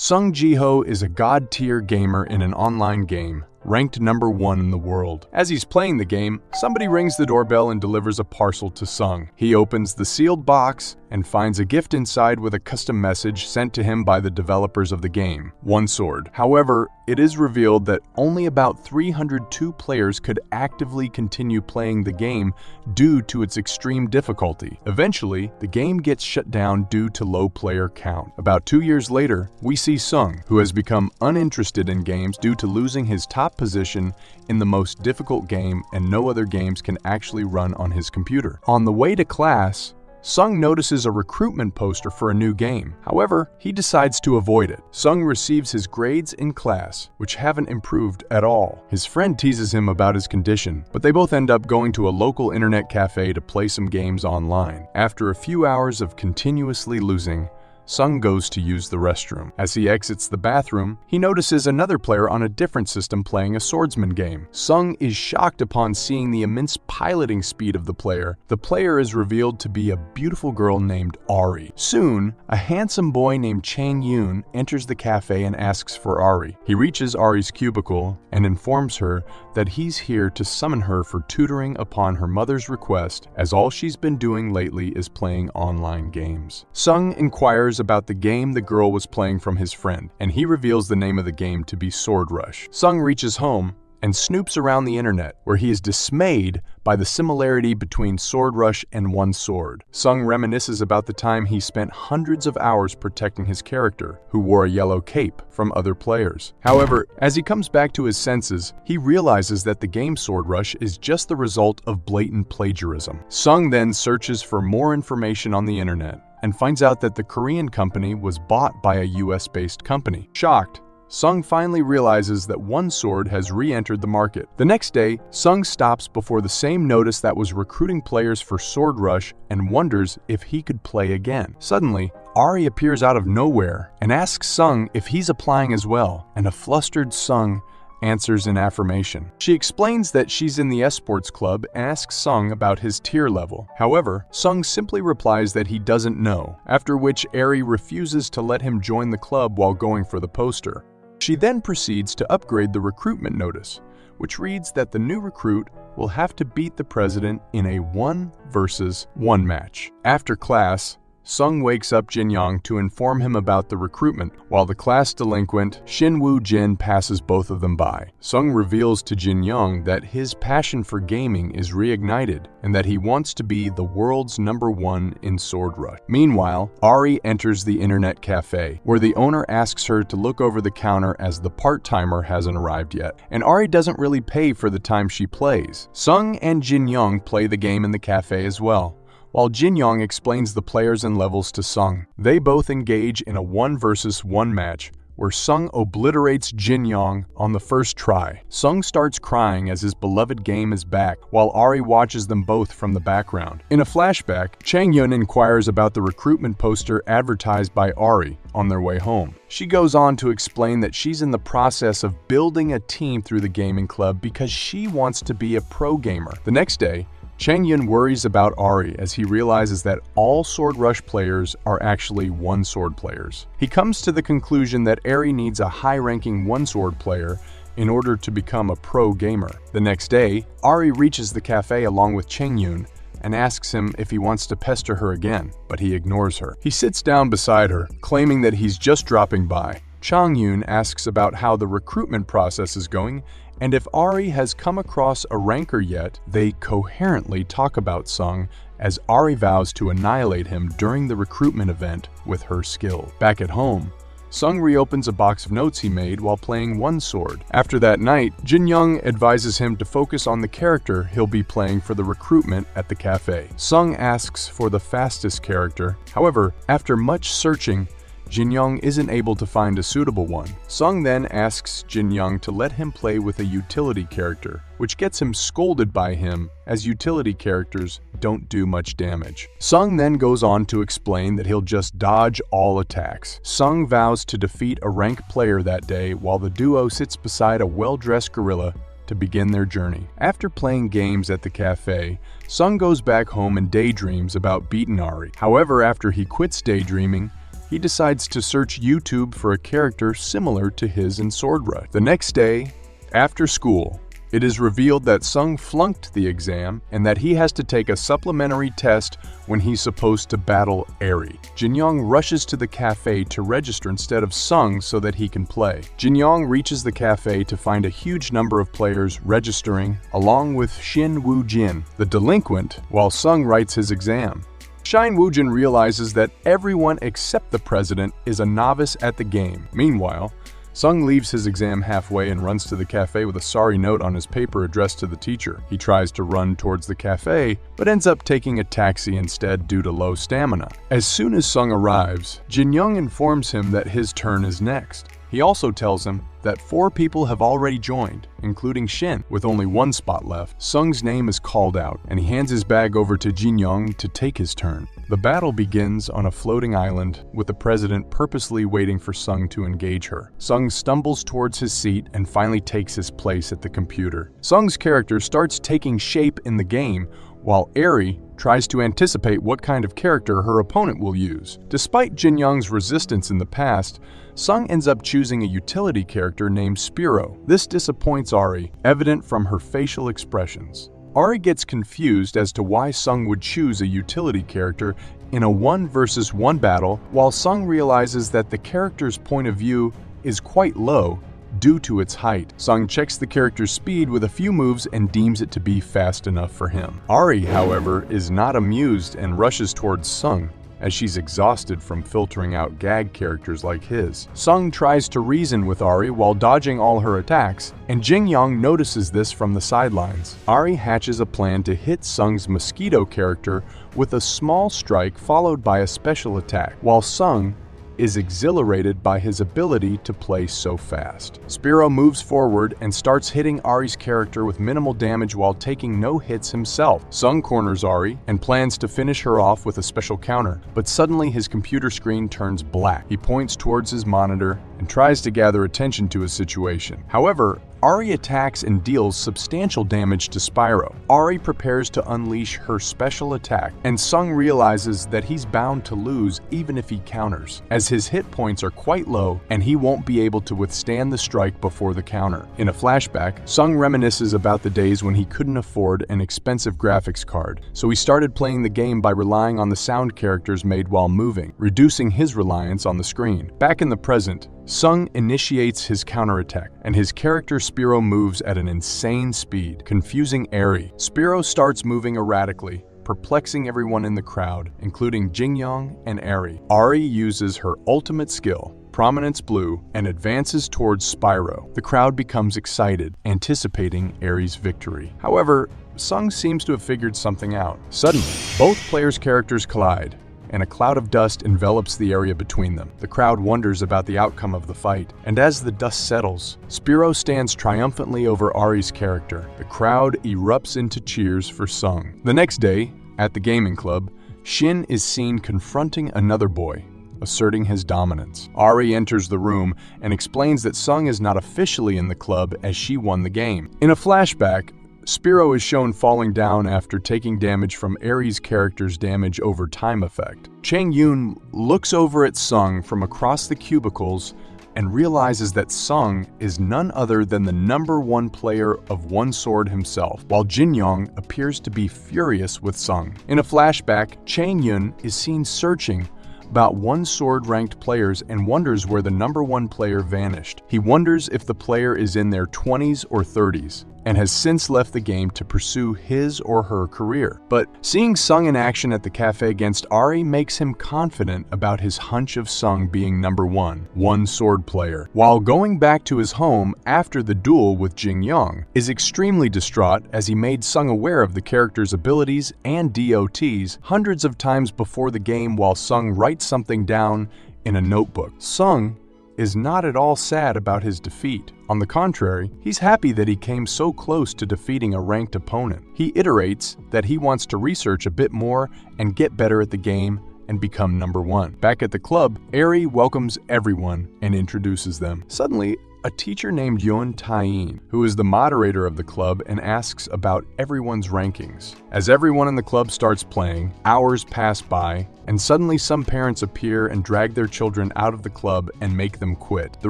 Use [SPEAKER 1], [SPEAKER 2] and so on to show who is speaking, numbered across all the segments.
[SPEAKER 1] Sung Jiho is a god-tier gamer in an online game, ranked #1 in the world. As he's playing the game, somebody rings the doorbell and delivers a parcel to Sung. He opens the sealed box and finds a gift inside with a custom message sent to him by the developers of the game, Onesword. However, it is revealed that only about 302 players could actively continue playing the game due to its extreme difficulty. Eventually, the game gets shut down due to low player count. About 2 years later, we see Sung, who has become uninterested in games due to losing his top position in the most difficult game, and no other games can actually run on his computer. On the way to class, Sung notices a recruitment poster for a new game. However, he decides to avoid it. Sung receives his grades in class, which haven't improved at all. His friend teases him about his condition, but they both end up going to a local internet cafe to play some games online. After a few hours of continuously losing, Sung goes to use the restroom. As he exits the bathroom, he notices another player on a different system playing a swordsman game. Sung is shocked upon seeing the immense piloting speed of the player. The player is revealed to be a beautiful girl named Ari. Soon, a handsome boy named Chang Yoon enters the cafe and asks for Ari. He reaches Ari's cubicle and informs her that he's here to summon her for tutoring upon her mother's request, as all she's been doing lately is playing online games. Sung inquires about the game the girl was playing from his friend, and he reveals the name of the game to be Sword Rush. Sung reaches home and snoops around the internet, where he is dismayed by the similarity between Sword Rush and Onesword. Sung reminisces about the time he spent hundreds of hours protecting his character, who wore a yellow cape, from other players. However, as he comes back to his senses, he realizes that the game Sword Rush is just the result of blatant plagiarism. Sung then searches for more information on the internet and finds out that the Korean company was bought by a US-based company. Shocked, Sung finally realizes that Onesword has re-entered the market. The next day, Sung stops before the same notice that was recruiting players for Sword Rush and wonders if he could play again. Suddenly, Ari appears out of nowhere and asks Sung if he's applying as well, and a flustered Sung answers in affirmation. She explains that she's in the esports club and asks Sung about his tier level. However, Sung simply replies that he doesn't know, after which Ari refuses to let him join the club while going for the poster. She then proceeds to upgrade the recruitment notice, which reads that the new recruit will have to beat the president in a 1 versus 1 match. After class, Sung wakes up Jin Young to inform him about the recruitment, while the class delinquent Shin Woo Jin passes both of them by. Sung reveals to Jin Young that his passion for gaming is reignited and that he wants to be the world's #1 in Sword Rush. Meanwhile, Ari enters the internet cafe, where the owner asks her to look over the counter as the part-timer hasn't arrived yet, and Ari doesn't really pay for the time she plays. Sung and Jin Young play the game in the cafe as well, while Jin Young explains the players and levels to Sung. They both engage in a 1 versus 1 match, where Sung obliterates Jin Young on the first try. Sung starts crying as his beloved game is back, while Ari watches them both from the background. In a flashback, Chang Yun inquires about the recruitment poster advertised by Ari on their way home. She goes on to explain that she's in the process of building a team through the gaming club because she wants to be a pro gamer. The next day, Chang Yun worries about Ari as he realizes that all Sword Rush players are actually Onesword players. He comes to the conclusion that Ari needs a high-ranking Onesword player in order to become a pro gamer. The next day, Ari reaches the cafe along with Chang Yun and asks him if he wants to pester her again, but he ignores her. He sits down beside her, claiming that he's just dropping by. Chang Yun asks about how the recruitment process is going, and if Ari has come across a ranker yet. They coherently talk about Sung as Ari vows to annihilate him during the recruitment event with her skill. Back at home, Sung reopens a box of notes he made while playing Onesword. After that night, Jin Young advises him to focus on the character he'll be playing for the recruitment at the cafe. Sung asks for the fastest character. However, after much searching, Jin Young isn't able to find a suitable one. Sung then asks Jin Young to let him play with a utility character, which gets him scolded by him as utility characters don't do much damage. Sung then goes on to explain that he'll just dodge all attacks. Sung vows to defeat a rank player that day while the duo sits beside a well-dressed gorilla to begin their journey. After playing games at the cafe, Sung goes back home and daydreams about beating Ari. However, after he quits daydreaming, He decides to search YouTube for a character similar to his in Sword Rush. The next day, after school, it is revealed that Sung flunked the exam and that he has to take a supplementary test when he's supposed to battle Eri. Jin-young rushes to the cafe to register instead of Sung so that he can play. Jin-young reaches the cafe to find a huge number of players registering, along with Shin Woo-jin, the delinquent, while Sung writes his exam. Shin Woo-jin realizes that everyone except the president is a novice at the game. Meanwhile, Sung leaves his exam halfway and runs to the cafe with a sorry note on his paper addressed to the teacher. He tries to run towards the cafe, but ends up taking a taxi instead due to low stamina. As soon as Sung arrives, Jin-young informs him that his turn is next. He also tells him that 4 people have already joined, including Shin. With only 1 spot left, Sung's name is called out, and he hands his bag over to Jin-young to take his turn. The battle begins on a floating island, with the president purposely waiting for Sung to engage her. Sung stumbles towards his seat and finally takes his place at the computer. Sung's character starts taking shape in the game, while Eri tries to anticipate what kind of character her opponent will use. Despite Jin-young's resistance in the past, Sung ends up choosing a utility character named Spiro. This disappoints Eri, evident from her facial expressions. Eri gets confused as to why Sung would choose a utility character in a 1 versus 1 battle, while Sung realizes that the character's point of view is quite low due to its height. Sung checks the character's speed with a few moves and deems it to be fast enough for him. Eri, however, is not amused and rushes towards Sung, as she's exhausted from filtering out gag characters like his. Sung tries to reason with Eri while dodging all her attacks, and Jin-young notices this from the sidelines. Eri hatches a plan to hit Sung's mosquito character with a small strike followed by a special attack, while Sung is exhilarated by his ability to play so fast. Spiro moves forward and starts hitting Ari's character with minimal damage while taking no hits himself. Sung corners Ari and plans to finish her off with a special counter, but suddenly his computer screen turns black. He points towards his monitor and tries to gather attention to his situation. However, Ari attacks and deals substantial damage to Spyro. Ari prepares to unleash her special attack, and Sung realizes that he's bound to lose even if he counters, as his hit points are quite low and he won't be able to withstand the strike before the counter. In a flashback, Sung reminisces about the days when he couldn't afford an expensive graphics card, so he started playing the game by relying on the sound characters made while moving, reducing his reliance on the screen. Back in the present, Sung initiates his counterattack, and his character Spiro moves at an insane speed, confusing Eri. Spiro starts moving erratically, perplexing everyone in the crowd, including Jin-young and Eri. Ari uses her ultimate skill, Prominence Blue, and advances towards Spyro. The crowd becomes excited, anticipating Eri's victory. However, Sung seems to have figured something out. Suddenly, both players' characters collide, and a cloud of dust envelops the area between them. The crowd wonders about the outcome of the fight, and as the dust settles, Spiro stands triumphantly over Ari's character. The crowd erupts into cheers for Sung. The next day, at the gaming club, Shin is seen confronting another boy, asserting his dominance. Ari enters the room and explains that Sung is not officially in the club as she won the game. In a flashback, Spiro is shown falling down after taking damage from Eri's character's damage over time effect. Chang-yoon looks over at Sung from across the cubicles and realizes that Sung is none other than the #1 player of Onesword himself, while Jin-young appears to be furious with Sung. In a flashback, Chang-yoon is seen searching about Onesword ranked players and wonders where the #1 player vanished. He wonders if the player is in their 20s or 30s and has since left the game to pursue his or her career. But seeing Sung in action at the cafe against Ari makes him confident about his hunch of Sung being #1 Onesword player. While going back to his home after the duel with Jin-young, is extremely distraught as he made Sung aware of the character's abilities and DOTs hundreds of times before the game while Sung writes something down in a notebook. Sung is not at all sad about his defeat. On the contrary, he's happy that he came so close to defeating a ranked opponent. He iterates that he wants to research a bit more and get better at the game and become #1. Back at the club, Eri welcomes everyone and introduces them. Suddenly, a teacher named Yoon Tae-in, who is the moderator of the club and asks about everyone's rankings. As everyone in the club starts playing, hours pass by, and suddenly some parents appear and drag their children out of the club and make them quit. The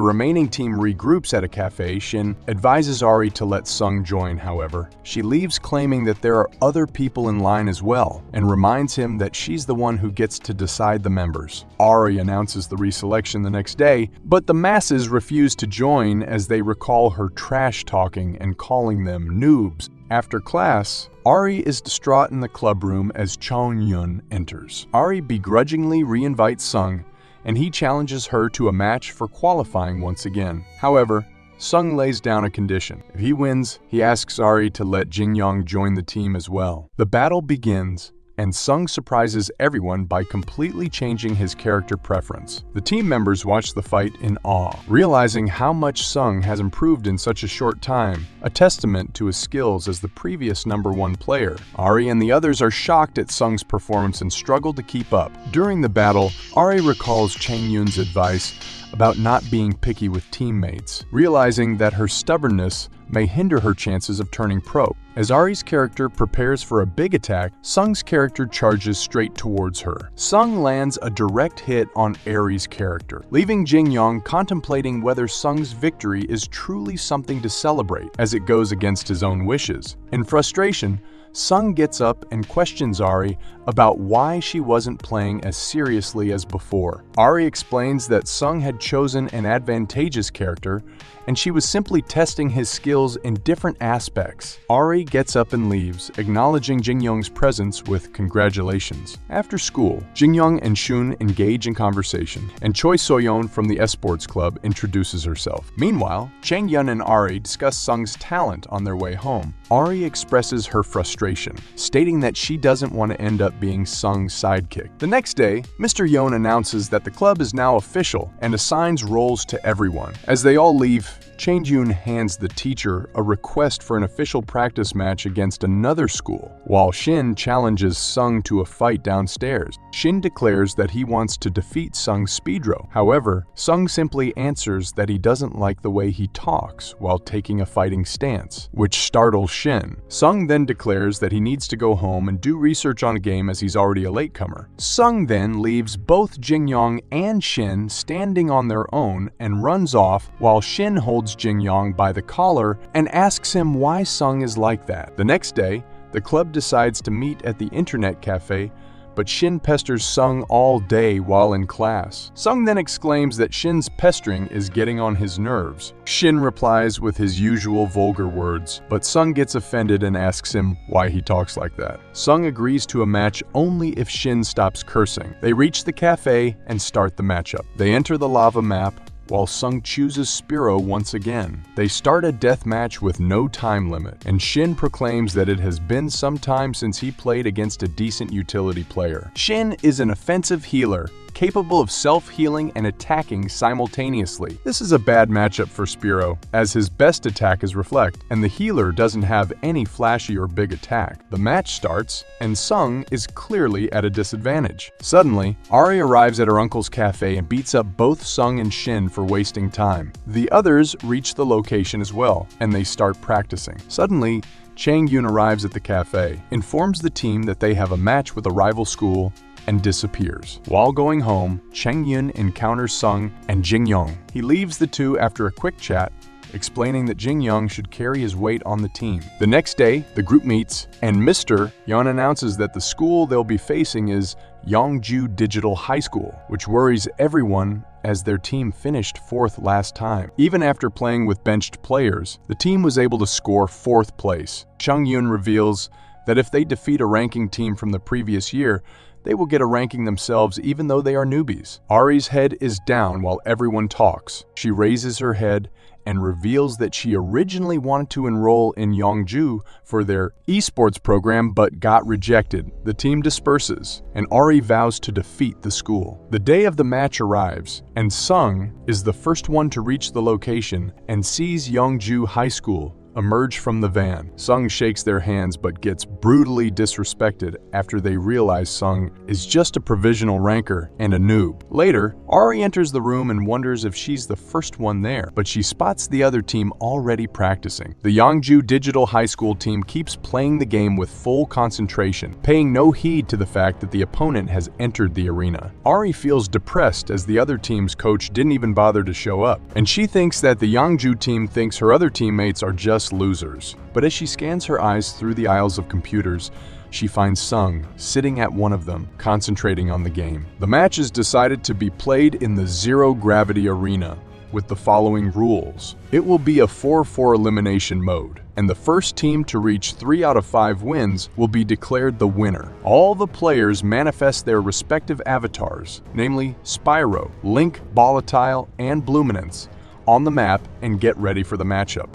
[SPEAKER 1] remaining team regroups at a cafe. Shin advises Ari to let Sung join, however. She leaves claiming that there are other people in line as well, and reminds him that she's the one who gets to decide the members. Ari announces the reselection the next day, but the masses refuse to join as they recall her trash-talking and calling them noobs. After class, Ari is distraught in the club room as Chong-yun enters. Ari begrudgingly reinvites Sung, and he challenges her to a match for qualifying once again. However, Sung lays down a condition. If he wins, he asks Ari to let Jin-young join the team as well. The battle begins, and Sung surprises everyone by completely changing his character preference. The team members watch the fight in awe, realizing how much Sung has improved in such a short time, a testament to his skills as the previous #1 player. Ari and the others are shocked at Sung's performance and struggle to keep up. During the battle, Ari recalls Chang-yun's advice about not being picky with teammates, realizing that her stubbornness may hinder her chances of turning pro. As Ari's character prepares for a big attack, Sung's character charges straight towards her. Sung lands a direct hit on Ari's character, leaving Jin-young contemplating whether Sung's victory is truly something to celebrate, as it goes against his own wishes. In frustration, Sung gets up and questions Ari about why she wasn't playing as seriously as before. Ari explains that Sung had chosen an advantageous character, and she was simply testing his skills in different aspects. Ari gets up and leaves, acknowledging Jin-young's presence with congratulations. After school, Jin-young and Shun engage in conversation, and Choi So-yeon from the Esports Club introduces herself. Meanwhile, Chang-yun and Ari discuss Sung's talent on their way home. Ari expresses her frustration, stating that she doesn't want to end up being Sung's sidekick. The next day, Mr. Yeon announces that the club is now official and assigns roles to everyone. As they all leave, Chang-yun hands the teacher a request for an official practice match against another school, while Shin challenges Sung to a fight downstairs. Shin declares that he wants to defeat Sung's speedro. However, Sung simply answers that he doesn't like the way he talks while taking a fighting stance, which startles Shin. Sung then declares that he needs to go home and do research on a game as he's already a latecomer. Sung then leaves both Jin-young and Shin standing on their own and runs off while Shin holds Jin-young by the collar and asks him why Sung is like that. The next day, the club decides to meet at the internet cafe, but Shin pesters Sung all day while in class. Sung then exclaims that Shin's pestering is getting on his nerves. Shin replies with his usual vulgar words, but Sung gets offended and asks him why he talks like that. Sung agrees to a match only if Shin stops cursing. They reach the cafe and start the matchup. They enter the lava map, while Sung chooses Spiro once again. They start a death match with no time limit, and Shin proclaims that it has been some time since he played against a decent utility player. Shin is an offensive healer, capable of self-healing and attacking simultaneously. This is a bad matchup for Spiro, as his best attack is Reflect, and the healer doesn't have any flashy or big attack. The match starts, and Sung is clearly at a disadvantage. Suddenly, Ari arrives at her uncle's cafe and beats up both Sung and Shin for wasting time. The others reach the location as well, and they start practicing. Suddenly, Chang-yun arrives at the cafe, informs the team that they have a match with a rival school, and disappears. While going home, Chang-yun encounters Sung and Jin-young. He leaves the two after a quick chat, explaining that Jin-young should carry his weight on the team. The next day, the group meets, and Mr. Yeon announces that the school they'll be facing is Yongju Digital High School, which worries everyone as their team finished 4th last time. Even after playing with benched players, the team was able to score 4th place. Chang-yun reveals that if they defeat a ranking team from the previous year, they will get a ranking themselves even though they are newbies. Ari's head is down while everyone talks. She raises her head and reveals that she originally wanted to enroll in Yongju for their esports program but got rejected. The team disperses, and Ari vows to defeat the school. The day of the match arrives, and Sung is the first one to reach the location and sees Yongju High School, emerge from the van. Sung shakes their hands but gets brutally disrespected after they realize Sung is just a provisional ranker and a noob. Later, Ari enters the room and wonders if she's the first one there, but she spots the other team already practicing. The Yangju Digital High School team keeps playing the game with full concentration, paying no heed to the fact that the opponent has entered the arena. Ari feels depressed as the other team's coach didn't even bother to show up, and she thinks that the Yangju team thinks her other teammates are just losers. But as she scans her eyes through the aisles of computers, she finds Sung sitting at one of them, concentrating on the game. The match is decided to be played in the zero-gravity arena with the following rules. It will be a 4-4 elimination mode, and the first team to reach 3 out of 5 wins will be declared the winner. All the players manifest their respective avatars, namely Spyro, Link, Volatile, and Bluminance, on the map and get ready for the matchup.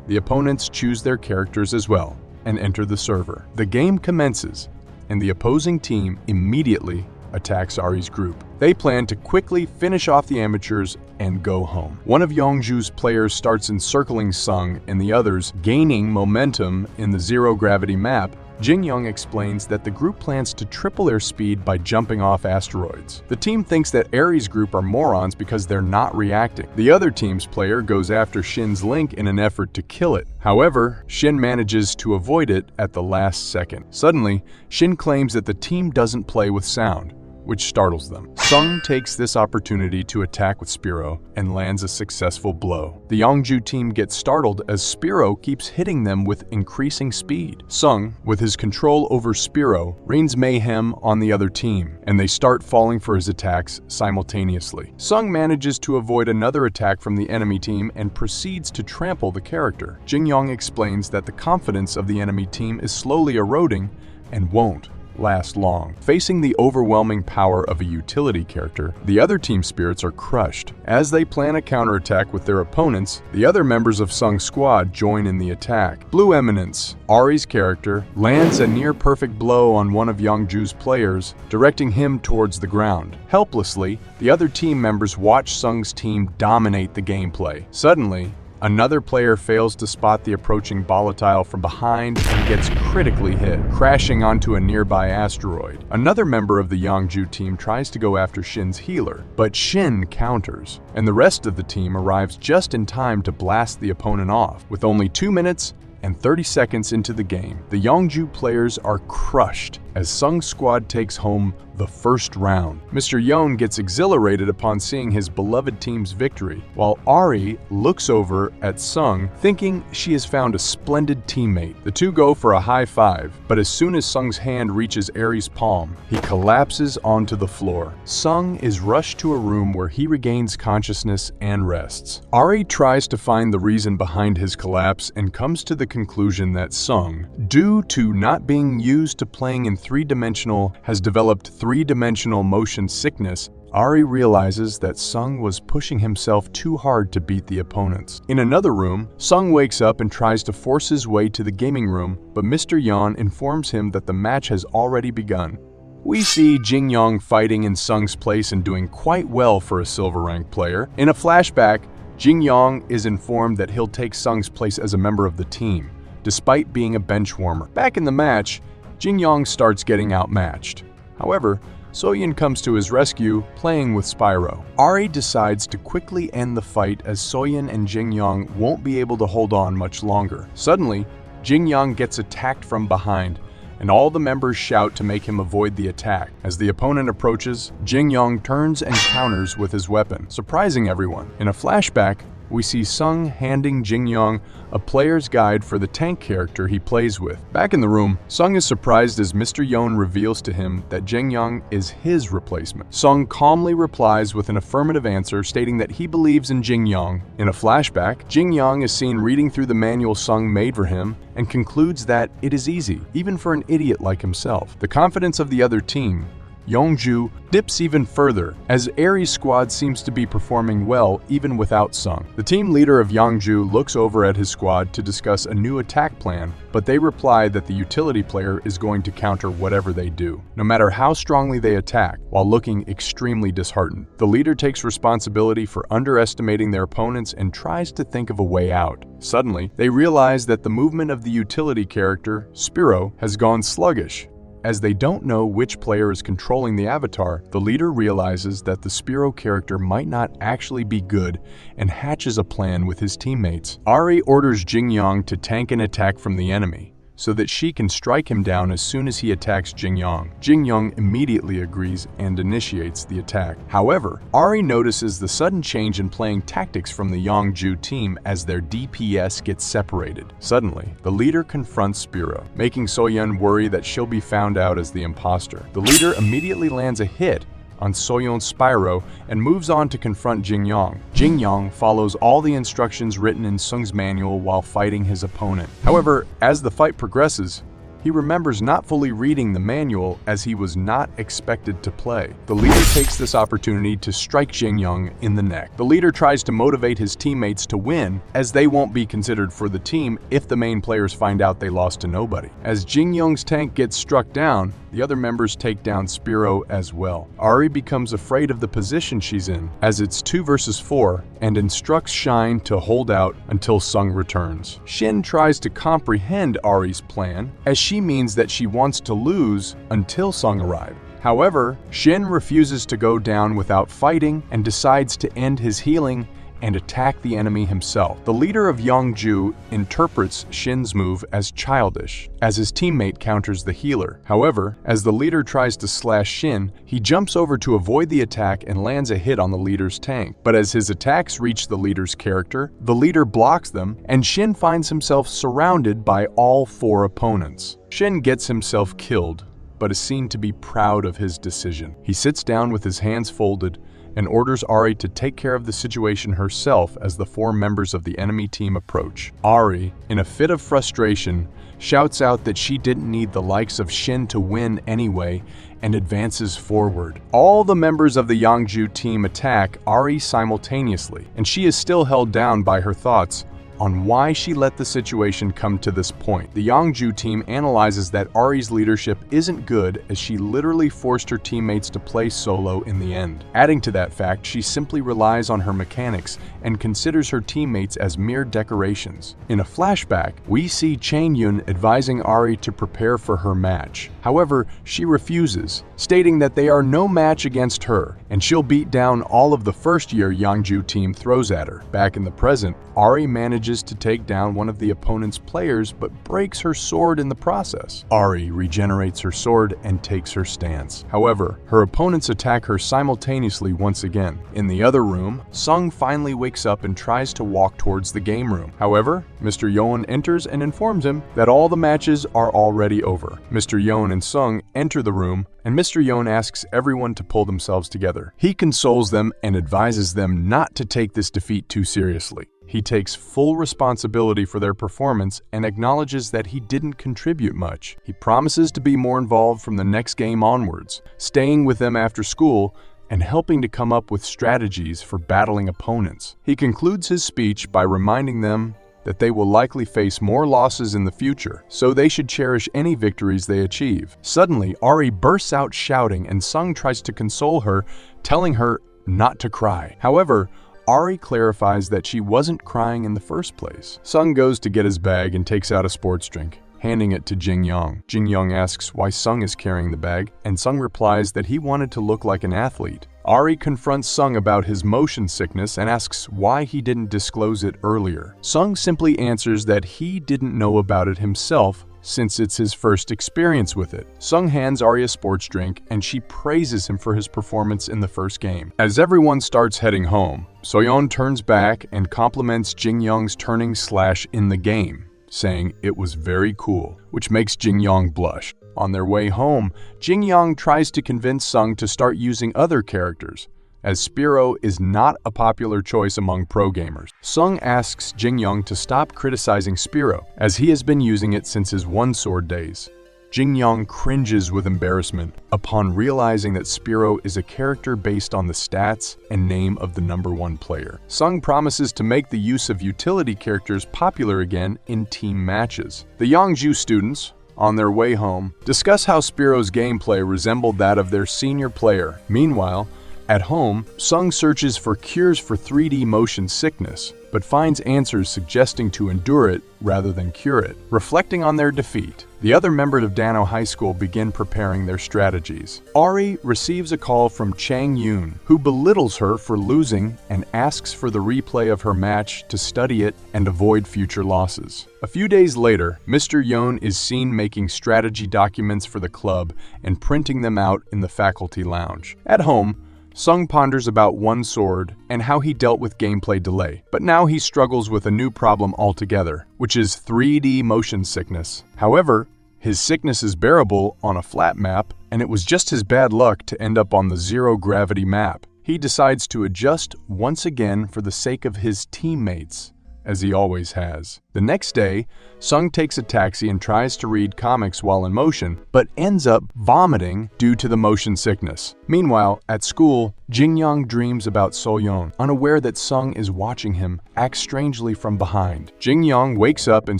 [SPEAKER 1] The opponents choose their characters as well and enter the server. The game commences, and the opposing team immediately attacks Ari's group. They plan to quickly finish off the amateurs and go home. One of Yangju's players starts encircling Sung and the others, gaining momentum in the zero-gravity map. Jinyoung explains that the group plans to triple their speed by jumping off asteroids. The team thinks that Ari's group are morons because they're not reacting. The other team's player goes after Shin's Link in an effort to kill it. However, Shin manages to avoid it at the last second. Suddenly, Shin claims that the team doesn't play with sound, which startles them. Sung takes this opportunity to attack with Spyro and lands a successful blow. The Yangju team gets startled as Spyro keeps hitting them with increasing speed. Sung, with his control over Spyro, rains mayhem on the other team, and they start falling for his attacks simultaneously. Sung manages to avoid another attack from the enemy team and proceeds to trample the character. Jinyoung explains that the confidence of the enemy team is slowly eroding and won't last long. Facing the overwhelming power of a utility character, the other team spirits are crushed. As they plan a counterattack with their opponents, the other members of Sung's squad join in the attack. Blue Eminence, Ari's character, lands a near-perfect blow on one of Yangju's players, directing him towards the ground. Helplessly, the other team members watch Sung's team dominate the gameplay. Suddenly, another player fails to spot the approaching Volatile from behind and gets critically hit, crashing onto a nearby asteroid. Another member of the Yangju team tries to go after Shin's healer, but Shin counters, and the rest of the team arrives just in time to blast the opponent off. With only 2 minutes and 30 seconds into the game, the Yangju players are crushed as Sung's squad takes home the first round. Mr. Yon gets exhilarated upon seeing his beloved team's victory, while Ari looks over at Sung, thinking she has found a splendid teammate. The two go for a high five, but as soon as Sung's hand reaches Ari's palm, he collapses onto the floor. Sung is rushed to a room where he regains consciousness and rests. Ari tries to find the reason behind his collapse and comes to the conclusion that Sung, due to not being used to playing in three-dimensional, has developed three-dimensional motion sickness. Ari realizes that Sung was pushing himself too hard to beat the opponents. In another room, Sung wakes up and tries to force his way to the gaming room, but Mr. Yan informs him that the match has already begun. We see Jinyoung fighting in Sung's place and doing quite well for a silver rank player. In a flashback, Jinyoung is informed that he'll take Sung's place as a member of the team, despite being a bench warmer. Back in the match, Jinyoung starts getting outmatched. However, Soyeon comes to his rescue, playing with Spyro. Ari decides to quickly end the fight as Soyeon and Jinyoung won't be able to hold on much longer. Suddenly, Jinyoung gets attacked from behind, and all the members shout to make him avoid the attack. As the opponent approaches, Jinyoung turns and counters with his weapon, surprising everyone. In a flashback, we see Sung handing Jinyoung a player's guide for the tank character he plays with. Back in the room, Sung is surprised as Mr. Yon reveals to him that Jinyoung is his replacement. Sung calmly replies with an affirmative answer, stating that he believes in Jinyoung. In a flashback, Jinyoung is seen reading through the manual Sung made for him and concludes that it is easy, even for an idiot like himself. The confidence of the other team Yongju dips even further, as Aries' squad seems to be performing well even without Sung. The team leader of Yongju looks over at his squad to discuss a new attack plan, but they reply that the utility player is going to counter whatever they do, no matter how strongly they attack, while looking extremely disheartened. The leader takes responsibility for underestimating their opponents and tries to think of a way out. Suddenly, they realize that the movement of the utility character, Spiro, has gone sluggish. As they don't know which player is controlling the avatar, the leader realizes that the Spiro character might not actually be good and hatches a plan with his teammates. Ari orders Jingyong to tank an attack from the enemy, so that she can strike him down as soon as he attacks Jingyong. Jingyong immediately agrees and initiates the attack. However, Ari notices the sudden change in playing tactics from the Yongju team as their DPS gets separated. Suddenly, the leader confronts Spiro, making Soyeon worry that she'll be found out as the imposter. The leader immediately lands a hit on Soyeon's Spyro and moves on to confront Jingyong. Jingyong follows all the instructions written in Sung's manual while fighting his opponent. However, as the fight progresses, he remembers not fully reading the manual as he was not expected to play. The leader takes this opportunity to strike Jingyong in the neck. The leader tries to motivate his teammates to win, as they won't be considered for the team if the main players find out they lost to nobody. As Jingyong's tank gets struck down, the other members take down Spiro as well. Ari becomes afraid of the position she's in, as it's 2 versus 4, and instructs Shine to hold out until Sung returns. Shin tries to comprehend Ari's plan, as she means that she wants to lose until Sung arrives. However, Shin refuses to go down without fighting and decides to end his healing and attack the enemy himself. The leader of Yongju interprets Shin's move as childish, as his teammate counters the healer. However, as the leader tries to slash Shin, he jumps over to avoid the attack and lands a hit on the leader's tank. But as his attacks reach the leader's character, the leader blocks them, and Shin finds himself surrounded by all 4 opponents. Shin gets himself killed, but is seen to be proud of his decision. He sits down with his hands folded and orders Ari to take care of the situation herself as the 4 members of the enemy team approach. Ari, in a fit of frustration, shouts out that she didn't need the likes of Shin to win anyway and advances forward. All the members of the Yongju team attack Ari simultaneously, and she is still held down by her thoughts on why she let the situation come to this point. The Yongju team analyzes that Ari's leadership isn't good, as she literally forced her teammates to play solo in the end. Adding to that fact, she simply relies on her mechanics and considers her teammates as mere decorations. In a flashback, we see Chae-Yun advising Ari to prepare for her match. However, she refuses, stating that they are no match against her, and she'll beat down all of the first-year Yongju team throws at her. Back in the present, Ari manages to take down one of the opponent's players but breaks her sword in the process. Ari regenerates her sword and takes her stance. However, her opponents attack her simultaneously once again. In the other room, Sung finally wakes up and tries to walk towards the game room. However, Mr. Yeon enters and informs him that all the matches are already over. Mr. Yeon and Sung enter the room, and Mr. Yeon asks everyone to pull themselves together. He consoles them and advises them not to take this defeat too seriously. He takes full responsibility for their performance and acknowledges that he didn't contribute much. He promises to be more involved from the next game onwards, staying with them after school and helping to come up with strategies for battling opponents. He concludes his speech by reminding them that they will likely face more losses in the future, so they should cherish any victories they achieve. Suddenly, Ari bursts out shouting, and Sung tries to console her, telling her not to cry. However, Ari clarifies that she wasn't crying in the first place. Sung goes to get his bag and takes out a sports drink, handing it to Jingyong. Jingyong asks why Sung is carrying the bag, and Sung replies that he wanted to look like an athlete. Ari confronts Sung about his motion sickness and asks why he didn't disclose it earlier. Sung simply answers that he didn't know about it himself, since it's his first experience with it. Sung hands Ari a sports drink, and she praises him for his performance in the first game. As everyone starts heading home, Soyeon turns back and compliments Jingyong's turning slash in the game, saying it was very cool, which makes Jingyong blush. On their way home, Jingyong tries to convince Sung to start using other characters, as Spiro is not a popular choice among pro gamers. Sung asks Jingyong to stop criticizing Spiro, as he has been using it since his one-sword days. Jin-young cringes with embarrassment upon realizing that Spiro is a character based on the stats and name of the #1 player. Sung promises to make the use of utility characters popular again in team matches. The Yangju students, on their way home, discuss how Spiro's gameplay resembled that of their senior player. Meanwhile, at home, Sung searches for cures for 3D motion sickness, but finds answers suggesting to endure it rather than cure it. Reflecting on their defeat, the other members of Dano High School begin preparing their strategies. Ari receives a call from Chang Yoon, who belittles her for losing and asks for the replay of her match to study it and avoid future losses. A few days later, Mr. Yoon is seen making strategy documents for the club and printing them out in the faculty lounge. At home, Sung ponders about Onesword and how he dealt with gameplay delay, but now he struggles with a new problem altogether, which is 3D motion sickness. However, his sickness is bearable on a flat map, and it was just his bad luck to end up on the zero-gravity map. He decides to adjust once again for the sake of his teammates, as he always has. The next day, Sung takes a taxi and tries to read comics while in motion, but ends up vomiting due to the motion sickness. Meanwhile, at school, Jin-young dreams about Soyeon, unaware that Sung is watching him act strangely from behind. Jin-young wakes up and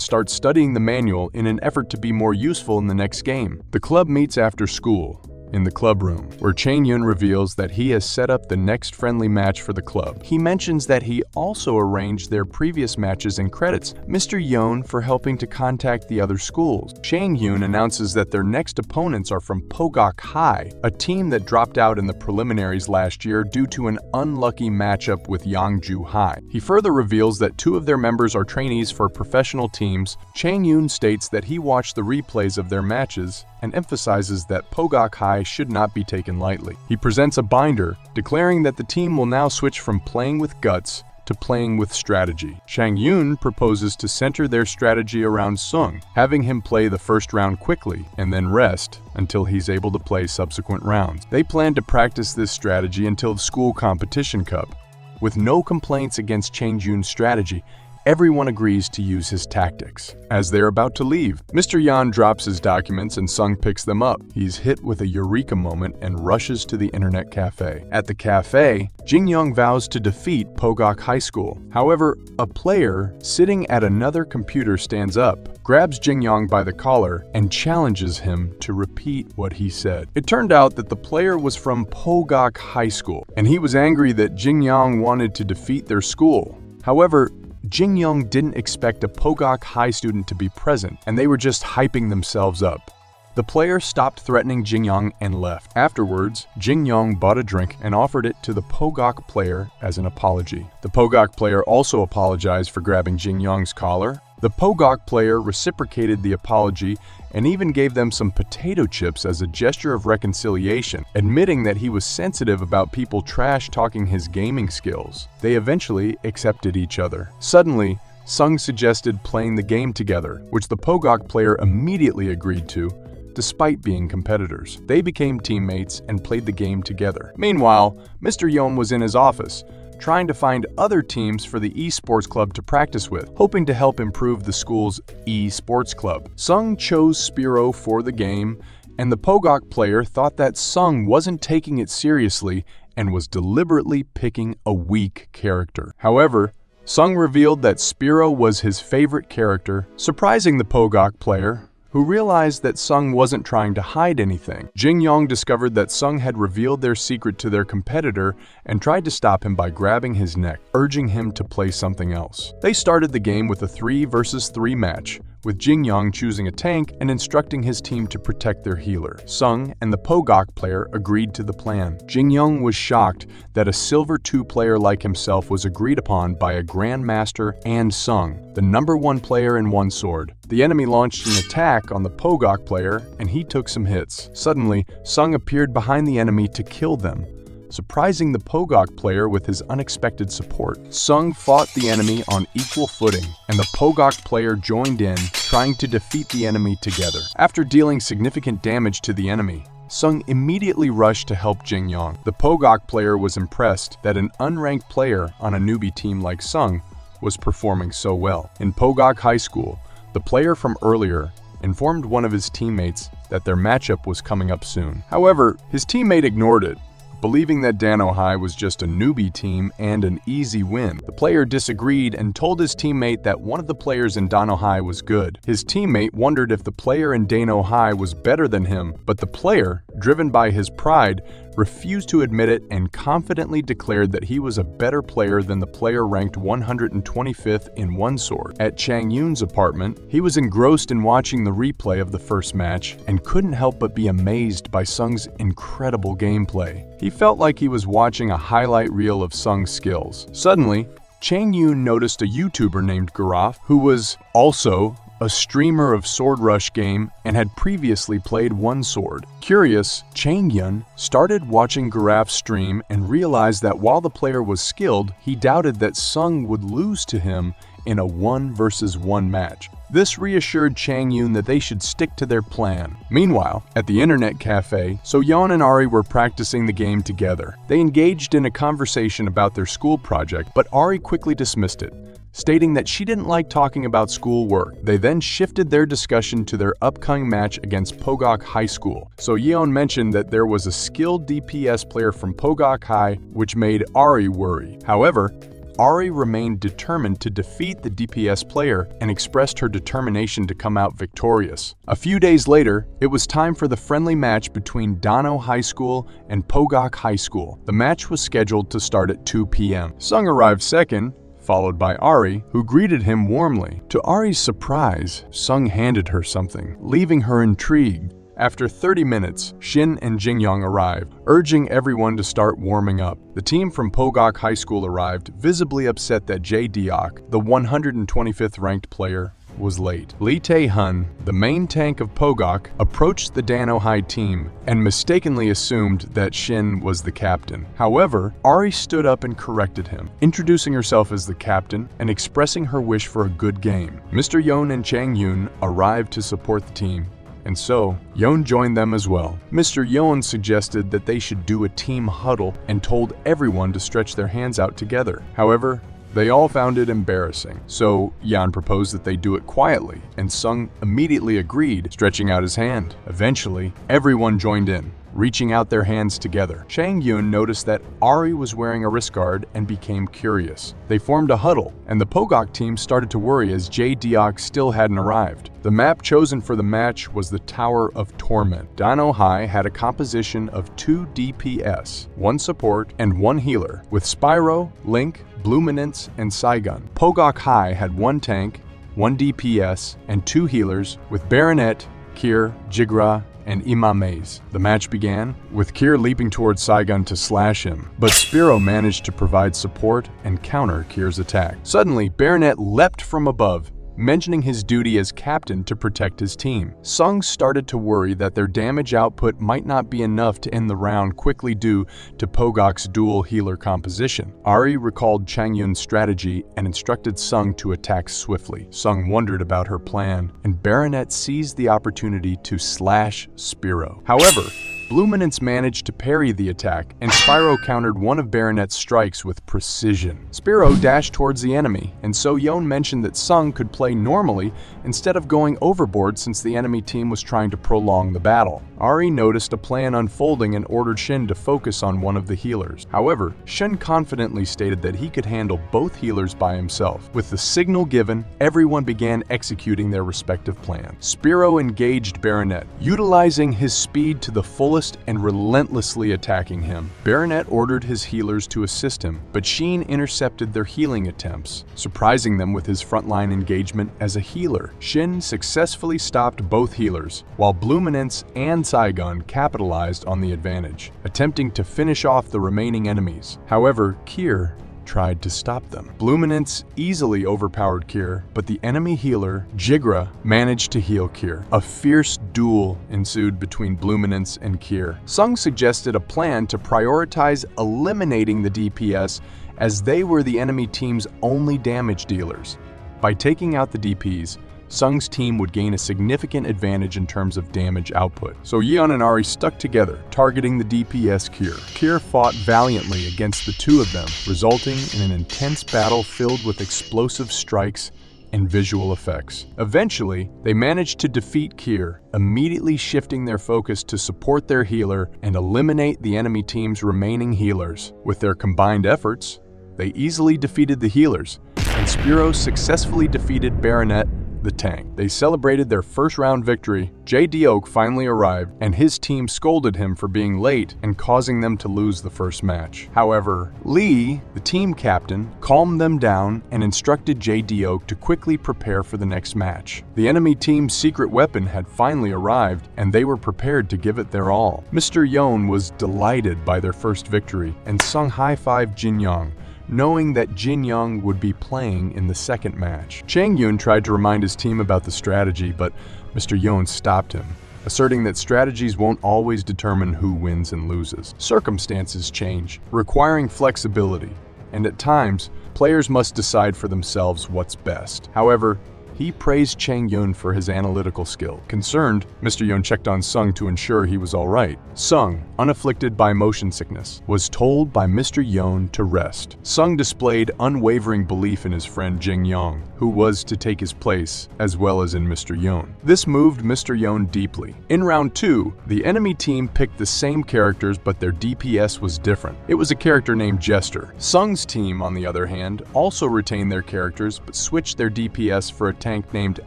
[SPEAKER 1] starts studying the manual in an effort to be more useful in the next game. The club meets after school, in the club room, where Chang-yoon reveals that he has set up the next friendly match for the club. He mentions that he also arranged their previous matches and credits Mr. Yoon for helping to contact the other schools. Chang-yoon announces that their next opponents are from Pogok High, a team that dropped out in the preliminaries last year due to an unlucky matchup with Yangju High. He further reveals that 2 of their members are trainees for professional teams. Chang-yoon states that he watched the replays of their matches and emphasizes that Pogok High should not be taken lightly. He presents a binder, declaring that the team will now switch from playing with guts to playing with strategy. Chang-yoon proposes to center their strategy around Sung, having him play the first round quickly and then rest until he's able to play subsequent rounds. They plan to practice this strategy until the school competition cup. With no complaints against Chang-yoon's strategy, everyone agrees to use his tactics. As they're about to leave, Mr. Yan drops his documents and Sung picks them up. He's hit with a eureka moment and rushes to the internet cafe. At the cafe, Jin-young vows to defeat Pogok High School. However, a player sitting at another computer stands up, grabs Jin-young by the collar, and challenges him to repeat what he said. It turned out that the player was from Pogok High School, and he was angry that Jin-young wanted to defeat their school. However, Jin-young didn't expect a Pogok High student to be present, and they were just hyping themselves up. The player stopped threatening Jin-young and left. Afterwards, Jin-young bought a drink and offered it to the Pogok player as an apology. The Pogok player also apologized for grabbing Jin-young's collar. The Pogok player reciprocated the apology and even gave them some potato chips as a gesture of reconciliation, admitting that he was sensitive about people trash-talking his gaming skills. They eventually accepted each other. Suddenly, Sung suggested playing the game together, which the Pogok player immediately agreed to, despite being competitors. They became teammates and played the game together. Meanwhile, Mr. Yeom was in his office, trying to find other teams for the esports club to practice with, hoping to help improve the school's esports club. Sung chose Spiro for the game, and the Pogok player thought that Sung wasn't taking it seriously and was deliberately picking a weak character. However, Sung revealed that Spiro was his favorite character, surprising the Pogok player, who realized that Sung wasn't trying to hide anything. Jin-young discovered that Sung had revealed their secret to their competitor and tried to stop him by grabbing his neck, urging him to play something else. They started the game with a 3 versus 3 match, with Jin-young choosing a tank and instructing his team to protect their healer. Sung and the Pogok player agreed to the plan. Jin-young was shocked that a Silver 2 player like himself was agreed upon by a Grandmaster and Sung, the #1 player in Onesword. The enemy launched an attack on the Pogok player, and he took some hits. Suddenly, Sung appeared behind the enemy to kill them, surprising the Pogok player with his unexpected support. Sung fought the enemy on equal footing, and the Pogok player joined in, trying to defeat the enemy together. After dealing significant damage to the enemy, Sung immediately rushed to help Jin-young. The Pogok player was impressed that an unranked player on a newbie team like Sung was performing so well. In Pogok High School, the player from earlier informed one of his teammates that their matchup was coming up soon. However, his teammate ignored it, believing that Dano High was just a newbie team and an easy win. The player disagreed and told his teammate that one of the players in Dano High was good. His teammate wondered if the player in Dano High was better than him, but the player, driven by his pride, refused to admit it and confidently declared that he was a better player than the player ranked 125th in Onesword. At Chang Yun's apartment, he was engrossed in watching the replay of the first match and couldn't help but be amazed by Sung's incredible gameplay. He felt like he was watching a highlight reel of Sung's skills. Suddenly, Chang Yun noticed a YouTuber named Garaf, who was also a streamer of Sword Rush game and had previously played Onesword. Curious, Chang Yun started watching Garaf's stream and realized that while the player was skilled, he doubted that Sung would lose to him in a 1-versus-1 match. This reassured Chang Yun that they should stick to their plan. Meanwhile, at the internet cafe, So-yeon and Ari were practicing the game together. They engaged in a conversation about their school project, but Ari quickly dismissed it, stating that she didn't like talking about school work. They then shifted their discussion to their upcoming match against Pogok High School. So-yeon mentioned that there was a skilled DPS player from Pogok High, which made Ari worry. However, Ari remained determined to defeat the DPS player and expressed her determination to come out victorious. A few days later, it was time for the friendly match between Dano High School and Pogok High School. The match was scheduled to start at 2 p.m. Sung arrived second, followed by Ari, who greeted him warmly. To Ari's surprise, Sung handed her something, leaving her intrigued. After 30 minutes, Shin and Jingyong arrived, urging everyone to start warming up. The team from Pogok High School arrived, visibly upset that Jae Deok, the 125th ranked player, was late. Lee Tae-hun, the main tank of Pogok, approached the Dano High team and mistakenly assumed that Shin was the captain. However, Ari stood up and corrected him, introducing herself as the captain and expressing her wish for a good game. Mr. Yeon and Chang Yun arrived to support the team, and so Yeon joined them as well. Mr. Yeon suggested that they should do a team huddle and told everyone to stretch their hands out together. However, they all found it embarrassing, so Yeon proposed that they do it quietly, and Sung immediately agreed, stretching out his hand. Eventually, everyone joined in, reaching out their hands together. Chang Yun noticed that Ari was wearing a wrist guard and became curious. They formed a huddle, and the Pogok team started to worry as Jae Deok still hadn't arrived. The map chosen for the match was the Tower of Torment. Dano High had a composition of 2 DPS, 1 support, and 1 healer, with Spyro, Link, Bluminance, and Saigon. Pogok High had 1 tank, 1 DPS, and 2 healers, with Baronet, Kier, Jigra, and Imamaze. The match began, with Kier leaping towards Saigon to slash him, but Spiro managed to provide support and counter Kier's attack. Suddenly, Baronet leapt from above, mentioning his duty as captain to protect his team. Sung started to worry that their damage output might not be enough to end the round quickly due to Pogok's dual healer composition. Ari recalled Chang Yun's strategy and instructed Sung to attack swiftly. Sung wondered about her plan, and Baronet seized the opportunity to slash Spiro. However, Bluminance managed to parry the attack, and Spyro countered one of Baronet's strikes with precision. Spiro dashed towards the enemy, and So-yeon mentioned that Sung could play normally instead of going overboard since the enemy team was trying to prolong the battle. Ari noticed a plan unfolding and ordered Shin to focus on one of the healers. However, Shin confidently stated that he could handle both healers by himself. With the signal given, everyone began executing their respective plans. Spiro engaged Baronet, utilizing his speed to the fullest and relentlessly attacking him. Baronet ordered his healers to assist him, but Sheen intercepted their healing attempts, surprising them with his frontline engagement as a healer. Shin successfully stopped both healers, while Bluminance and Saigon capitalized on the advantage, attempting to finish off the remaining enemies. However, Kier tried to stop them. Bluminance easily overpowered Kier, but the enemy healer, Jigra, managed to heal Kier. A fierce duel ensued between Bluminance and Kier. Sung suggested a plan to prioritize eliminating the DPS as they were the enemy team's only damage dealers. By taking out the DPs, Sung's team would gain a significant advantage in terms of damage output. So Yeon and Ari stuck together, targeting the DPS Kier. Kier fought valiantly against the two of them, resulting in an intense battle filled with explosive strikes and visual effects. Eventually, they managed to defeat Kier, immediately shifting their focus to support their healer and eliminate the enemy team's remaining healers. With their combined efforts, they easily defeated the healers, and Spiro successfully defeated Baronet, the tank. They celebrated their first-round victory. Jiho finally arrived, and his team scolded him for being late and causing them to lose the first match. However, Lee, the team captain, calmed them down and instructed Jiho to quickly prepare for the next match. The enemy team's secret weapon had finally arrived, and they were prepared to give it their all. Mr. Yon was delighted by their first victory, and Sung high-fived Jin Young, knowing that Jin Young would be playing in the second match. Chang Yun tried to remind his team about the strategy, but Mr. Yon stopped him, asserting that strategies won't always determine who wins and loses. Circumstances change, requiring flexibility, and at times, players must decide for themselves what's best. However, he praised Chang Yun for his analytical skill. Concerned, Mr. Yun checked on Sung to ensure he was all right. Sung, unafflicted by motion sickness, was told by Mr. Yun to rest. Sung displayed unwavering belief in his friend Jing Yong, who was to take his place, as well as in Mr. Yun. This moved Mr. Yun deeply. In round 2, the enemy team picked the same characters, but their DPS was different. It was a character named Jester. Sung's team, on the other hand, also retained their characters, but switched their DPS for a tank named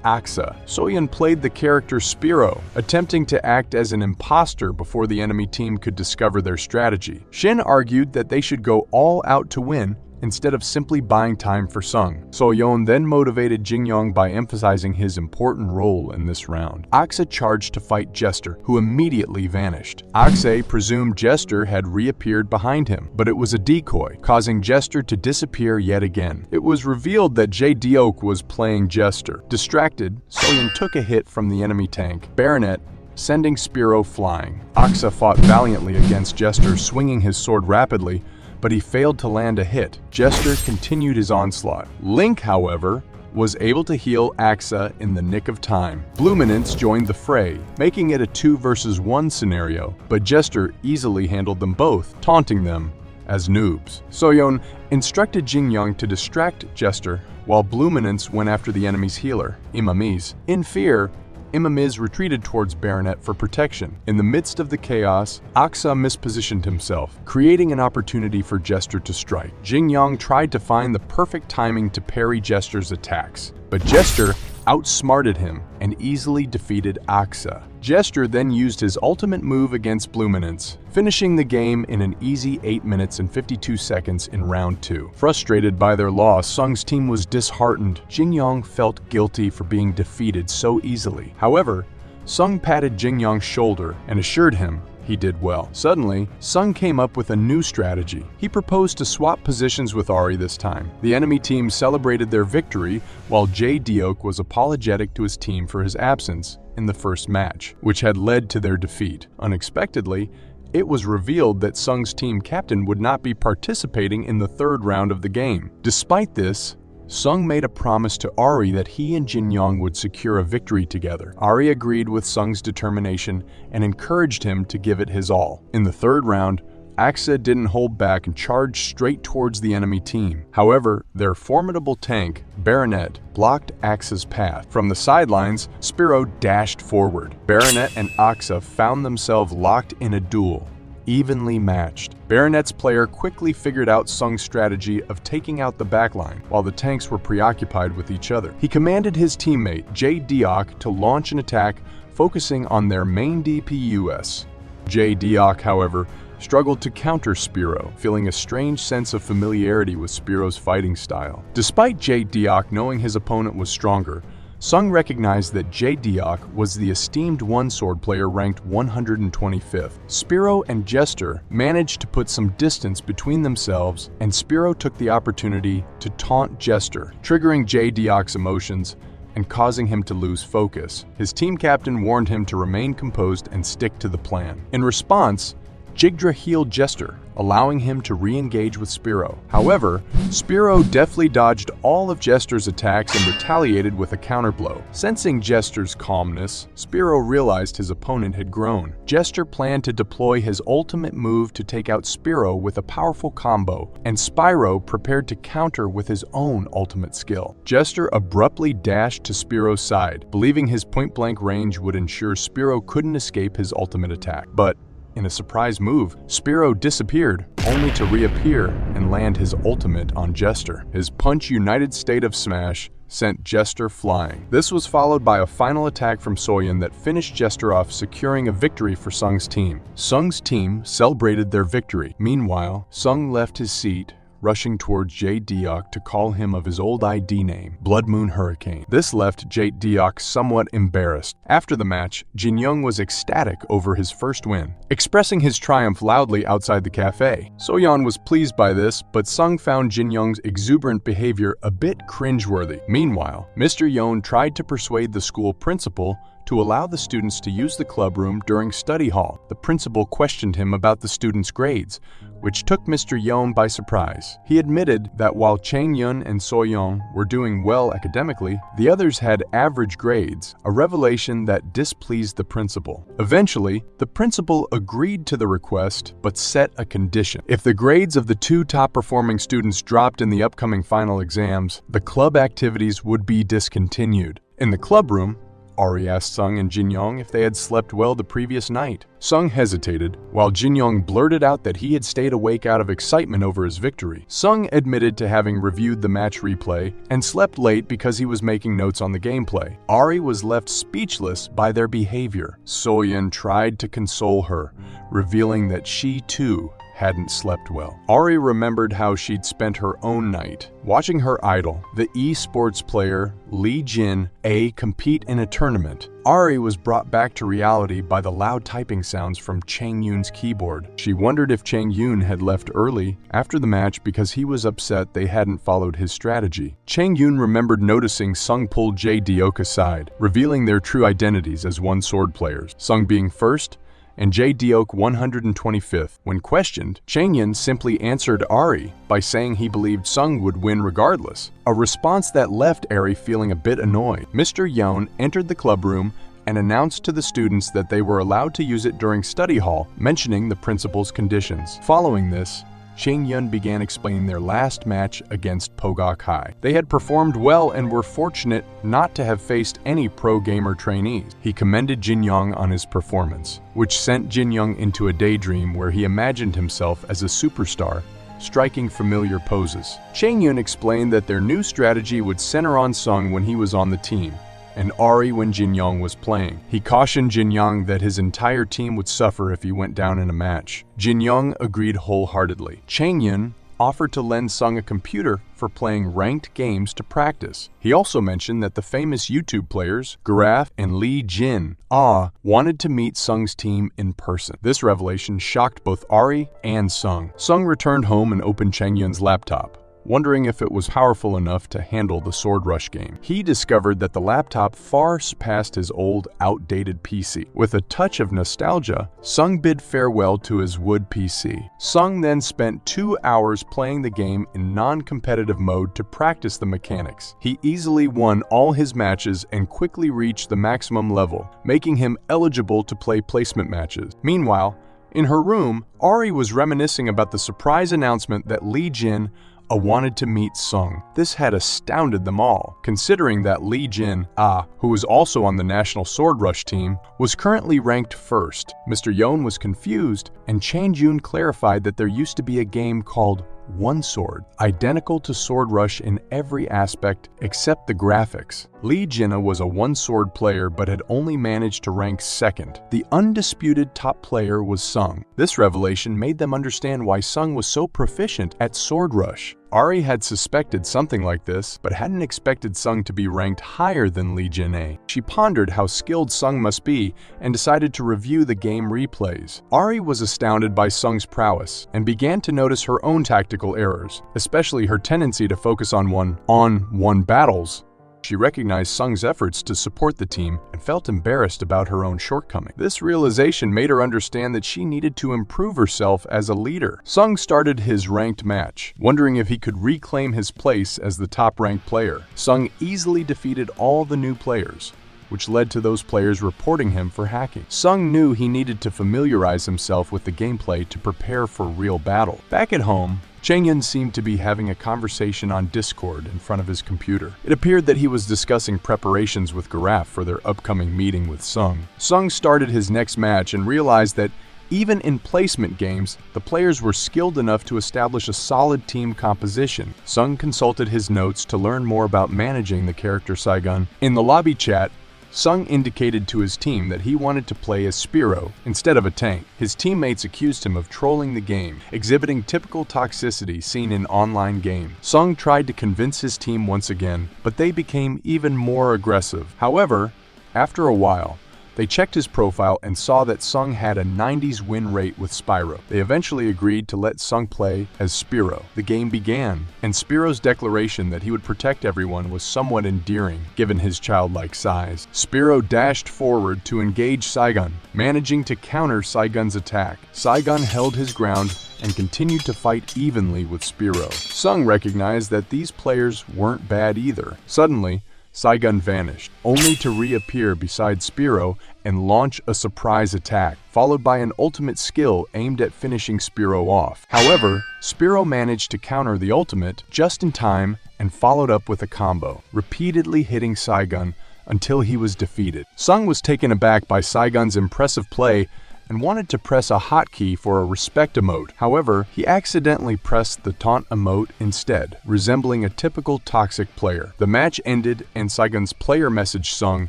[SPEAKER 1] Axa. Soyeon played the character Spiro, attempting to act as an imposter before the enemy team could discover their strategy. Shin argued that they should go all out to win instead of simply buying time for Sung. Soyeon then motivated Jin Young by emphasizing his important role in this round. Axa charged to fight Jester, who immediately vanished. Axa presumed Jester had reappeared behind him, but it was a decoy, causing Jester to disappear yet again. It was revealed that Jiho was playing Jester. Distracted, Soyeon took a hit from the enemy tank, Baronet, sending Spiro flying. Axa fought valiantly against Jester, swinging his sword rapidly, but he failed to land a hit. Jester continued his onslaught. Link, however, was able to heal Axa in the nick of time. Bluminance joined the fray, making it a 2 versus 1 scenario, but Jester easily handled them both, taunting them as noobs. Soyeon instructed Jin Young to distract Jester, while Bluminance went after the enemy's healer, Imamiz. In fear, Imamiz retreated towards Baronet for protection. In the midst of the chaos, Axa mispositioned himself, creating an opportunity for Jester to strike. Jin Young tried to find the perfect timing to parry Jester's attacks, but Jester outsmarted him and easily defeated Axa. Jester then used his ultimate move against Bluminance, finishing the game in an easy 8 minutes and 52 seconds in round 2. Frustrated by their loss, Sung's team was disheartened. Jin Young felt guilty for being defeated so easily. However, Sung patted Jin Young's shoulder and assured him he did well. Suddenly, Sung came up with a new strategy. He proposed to swap positions with Ari this time. The enemy team celebrated their victory, while Jiho was apologetic to his team for his absence in the first match, which had led to their defeat. Unexpectedly, it was revealed that Sung's team captain would not be participating in the third round of the game. Despite this, Sung made a promise to Ari that he and Jin Young would secure a victory together. Ari agreed with Sung's determination and encouraged him to give it his all. In the third round, Axa didn't hold back and charged straight towards the enemy team. However, their formidable tank, Baronet, blocked Axa's path. From the sidelines, Spiro dashed forward. Baronet and Axa found themselves locked in a duel, evenly matched. Baronet's player quickly figured out Sung's strategy of taking out the backline, while the tanks were preoccupied with each other. He commanded his teammate, Jiho, to launch an attack focusing on their main DPS. Jiho, however, struggled to counter Spiro, feeling a strange sense of familiarity with Spiro's fighting style. Despite Jiho knowing his opponent was stronger, Sung recognized that Jiho was the esteemed one-sword player ranked 125th. Spiro and Jester managed to put some distance between themselves, and Spiro took the opportunity to taunt Jester, triggering Jiho's emotions and causing him to lose focus. His team captain warned him to remain composed and stick to the plan. In response, Jigdra healed Jester, allowing him to re-engage with Spearow. However, Spearow deftly dodged all of Jester's attacks and retaliated with a counterblow. Sensing Jester's calmness, Spearow realized his opponent had grown. Jester planned to deploy his ultimate move to take out Spearow with a powerful combo, and Spyro prepared to counter with his own ultimate skill. Jester abruptly dashed to Spearow's side, believing his point-blank range would ensure Spearow couldn't escape his ultimate attack. But in a surprise move, Spearow disappeared, only to reappear and land his ultimate on Jester. His punch-united state of smash sent Jester flying. This was followed by a final attack from Soyeon that finished Jester off, securing a victory for Sung's team. Sung's team celebrated their victory. Meanwhile, Sung left his seat, rushing towards Jae-deok to call him of his old ID name, Blood Moon Hurricane. This left Jae-deok somewhat embarrassed. After the match, Jin-young was ecstatic over his first win, expressing his triumph loudly outside the cafe. Soyeon was pleased by this, but Sung found Jin-young's exuberant behavior a bit cringeworthy. Meanwhile, Mr. Yeon tried to persuade the school principal to allow the students to use the clubroom during study hall. The principal questioned him about the students' grades, which took Mr. Yeon by surprise. He admitted that while Chang-yun and Soyeon were doing well academically, the others had average grades, a revelation that displeased the principal. Eventually, the principal agreed to the request, but set a condition. If the grades of the two top-performing students dropped in the upcoming final exams, the club activities would be discontinued. In the clubroom, Ari asked Sung and Jin-young if they had slept well the previous night. Sung hesitated, while Jin-young blurted out that he had stayed awake out of excitement over his victory. Sung admitted to having reviewed the match replay and slept late because he was making notes on the gameplay. Ari was left speechless by their behavior. Soyeon tried to console her, revealing that she too hadn't slept well. Ari remembered how she'd spent her own night watching her idol, the esports player Lee Jin-a, compete in a tournament. Ari was brought back to reality by the loud typing sounds from Chang-yoon's keyboard. She wondered if Chang-yoon had left early after the match because he was upset they hadn't followed his strategy. Chang-yoon remembered noticing Sung pull Jae-deok aside, revealing their true identities as one-sword players, Sung being first and Jae-deok 125th. When questioned, Chang-yun simply answered Ari by saying he believed Sung would win regardless, a response that left Ari feeling a bit annoyed. Mr. Yeon entered the clubroom and announced to the students that they were allowed to use it during study hall, mentioning the principal's conditions. Following this, Chang-yun began explaining their last match against Pogok High. They had performed well and were fortunate not to have faced any pro-gamer trainees. He commended Jin-young on his performance, which sent Jin-young into a daydream where he imagined himself as a superstar, striking familiar poses. Chang-yun explained that their new strategy would center on Sung when he was on the team, and Ari when Jin-young was playing. He cautioned Jin-young that his entire team would suffer if he went down in a match. Jin-young agreed wholeheartedly. Chang-yun offered to lend Sung a computer for playing ranked games to practice. He also mentioned that the famous YouTube players, Garaf and Lee Jin-a, wanted to meet Sung's team in person. This revelation shocked both Ari and Sung. Sung returned home and opened Chang-yun's laptop, wondering if it was powerful enough to handle the Sword Rush game. He discovered that the laptop far surpassed his old, outdated PC. With a touch of nostalgia, Sung bid farewell to his wood PC. Sung then spent 2 hours playing the game in non-competitive mode to practice the mechanics. He easily won all his matches and quickly reached the maximum level, making him eligible to play placement matches. Meanwhile, in her room, Ari was reminiscing about the surprise announcement that Lee Jin wanted to meet Sung. This had astounded them all, considering that Lee Jin-a, who was also on the National Sword Rush team, was currently ranked first. Mr. Yeon was confused, and Chang-yoon clarified that there used to be a game called One Sword, identical to Sword Rush in every aspect except the graphics. Lee Jin-a was a one-sword player but had only managed to rank second. The undisputed top player was Sung. This revelation made them understand why Sung was so proficient at Sword Rush. Ari had suspected something like this, but hadn't expected Sung to be ranked higher than Lee Jin-a. She pondered how skilled Sung must be and decided to review the game replays. Ari was astounded by Sung's prowess and began to notice her own tactical errors, especially her tendency to focus on one-on-one battles She recognized Sung's efforts to support the team and felt embarrassed about her own shortcomings. This realization made her understand that she needed to improve herself as a leader. Sung started his ranked match, wondering if he could reclaim his place as the top-ranked player. Sung easily defeated all the new players, which led to those players reporting him for hacking. Sung knew he needed to familiarize himself with the gameplay to prepare for real battle. Back at home, Changyun seemed to be having a conversation on Discord in front of his computer. It appeared that he was discussing preparations with Garaf for their upcoming meeting with Sung. Sung started his next match and realized that even in placement games, the players were skilled enough to establish a solid team composition. Sung consulted his notes to learn more about managing the character Saigun. In the lobby chat, Sung indicated to his team that he wanted to play as Spearow instead of a tank. His teammates accused him of trolling the game, exhibiting typical toxicity seen in online games. Sung tried to convince his team once again, but they became even more aggressive. However, after a while, they checked his profile and saw that Sung had a 90s win rate with Spyro. They eventually agreed to let Sung play as Spearow. The game began, and Spearow's declaration that he would protect everyone was somewhat endearing, given his childlike size. Spearow dashed forward to engage Saigun, managing to counter Saigun's attack. Saigun held his ground and continued to fight evenly with Spearow. Sung recognized that these players weren't bad either. Suddenly, Saigun vanished, only to reappear beside Spearow and launch a surprise attack, followed by an ultimate skill aimed at finishing Spearow off. However, Spearow managed to counter the ultimate just in time and followed up with a combo, repeatedly hitting Saigun until he was defeated. Sung was taken aback by Saigun's impressive play and wanted to press a hotkey for a respect emote. However, he accidentally pressed the taunt emote instead, resembling a typical toxic player. The match ended and Saigun's player messaged Sung,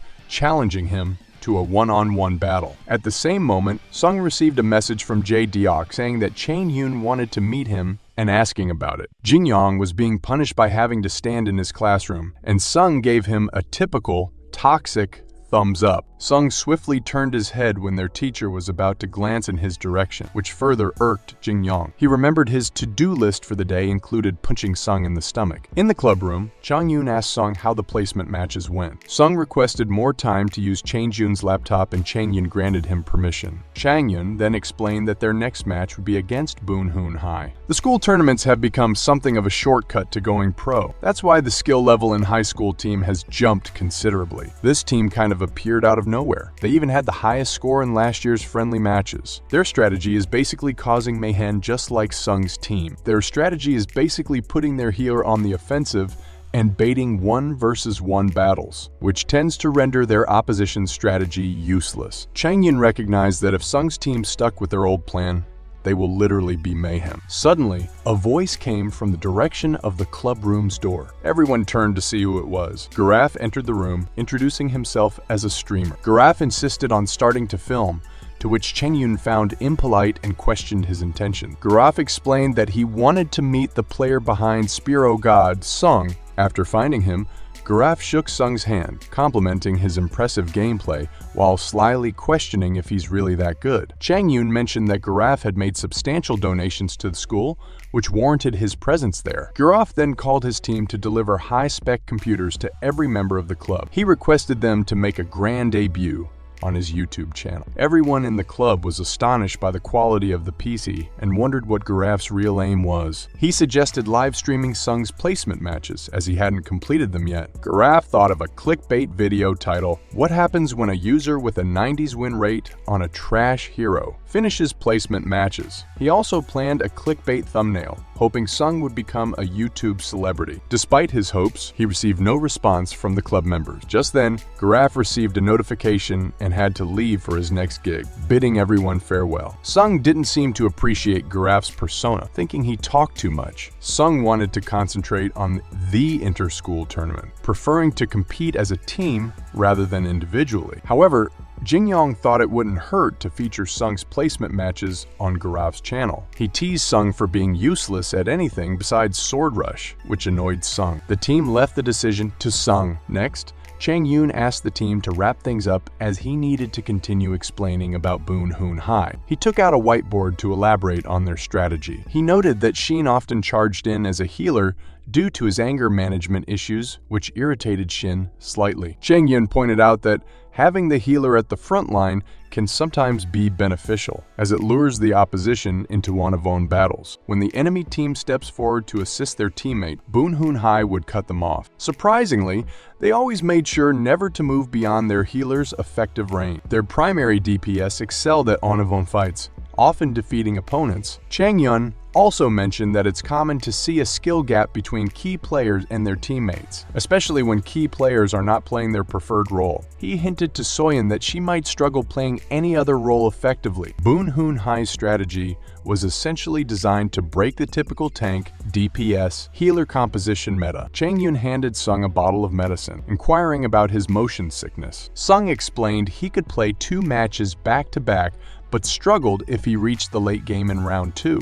[SPEAKER 1] challenging him to a one-on-one battle. At the same moment, Sung received a message from Jae Deok saying that Changyun wanted to meet him and asking about it. Jinyoung was being punished by having to stand in his classroom, and Sung gave him a typical toxic thumbs up. Sung swiftly turned his head when their teacher was about to glance in his direction, which further irked Jinyoung. He remembered his to-do list for the day included punching Sung in the stomach. In the club room, Changyun asked Sung how the placement matches went. Sung requested more time to use Changyun's laptop and Changyun granted him permission. Changyun then explained that their next match would be against Boonhoon High. The school tournaments have become something of a shortcut to going pro. That's why the skill level in high school team has jumped considerably. This team kind of appeared out of nowhere. They even had the highest score in last year's friendly matches. Their strategy is basically causing mayhem just like Sung's team. Their strategy is basically putting their healer on the offensive and baiting 1-versus-1 battles, which tends to render their opposition's strategy useless. Changyun recognized that if Sung's team stuck with their old plan, they will literally be mayhem. Suddenly, a voice came from the direction of the club room's door. Everyone turned to see who it was. Garaf entered the room, introducing himself as a streamer. Garaf insisted on starting to film, to which Changyun found impolite and questioned his intention. Garaf explained that he wanted to meet the player behind Spearow God, Sung. After finding him, Garaf shook Sung's hand, complimenting his impressive gameplay while slyly questioning if he's really that good. Changyun mentioned that Garaf had made substantial donations to the school, which warranted his presence there. Garaf then called his team to deliver high-spec computers to every member of the club. He requested them to make a grand debut on his YouTube channel. Everyone in the club was astonished by the quality of the PC and wondered what Garaf's real aim was. He suggested live streaming Sung's placement matches, as he hadn't completed them yet. Garaf thought of a clickbait video title, "What happens when a user with a 90s win rate on a trash hero finishes placement matches?" He also planned a clickbait thumbnail, hoping Sung would become a YouTube celebrity. Despite his hopes, he received no response from the club members. Just then, Garaf received a notification and had to leave for his next gig, bidding everyone farewell. Sung didn't seem to appreciate Garaf's persona, thinking he talked too much. Sung wanted to concentrate on the inter-school tournament, preferring to compete as a team rather than individually. However, Jinyoung thought it wouldn't hurt to feature Sung's placement matches on Garaf's channel. He teased Sung for being useless at anything besides Sword Rush, which annoyed Sung. The team left the decision to Sung. Next, Changyun asked the team to wrap things up as he needed to continue explaining about Boonhoon High. He took out a whiteboard to elaborate on their strategy. He noted that Sheen often charged in as a healer due to his anger management issues, which irritated Shin slightly. Changyun pointed out that having the healer at the front line can sometimes be beneficial, as it lures the opposition into one-on-one battles. When the enemy team steps forward to assist their teammate, Boon Hai would cut them off. Surprisingly, they always made sure never to move beyond their healer's effective range. Their primary DPS excelled at one-on-one fights, often defeating opponents. Changyun also mentioned that it's common to see a skill gap between key players and their teammates, especially when key players are not playing their preferred role. He hinted to Soyeon that she might struggle playing any other role effectively. Boon Hai's strategy was essentially designed to break the typical tank, DPS, healer composition meta. Changyun handed Sung a bottle of medicine, inquiring about his motion sickness. Sung explained he could play 2 matches back-to-back, but struggled if he reached the late game in round 2.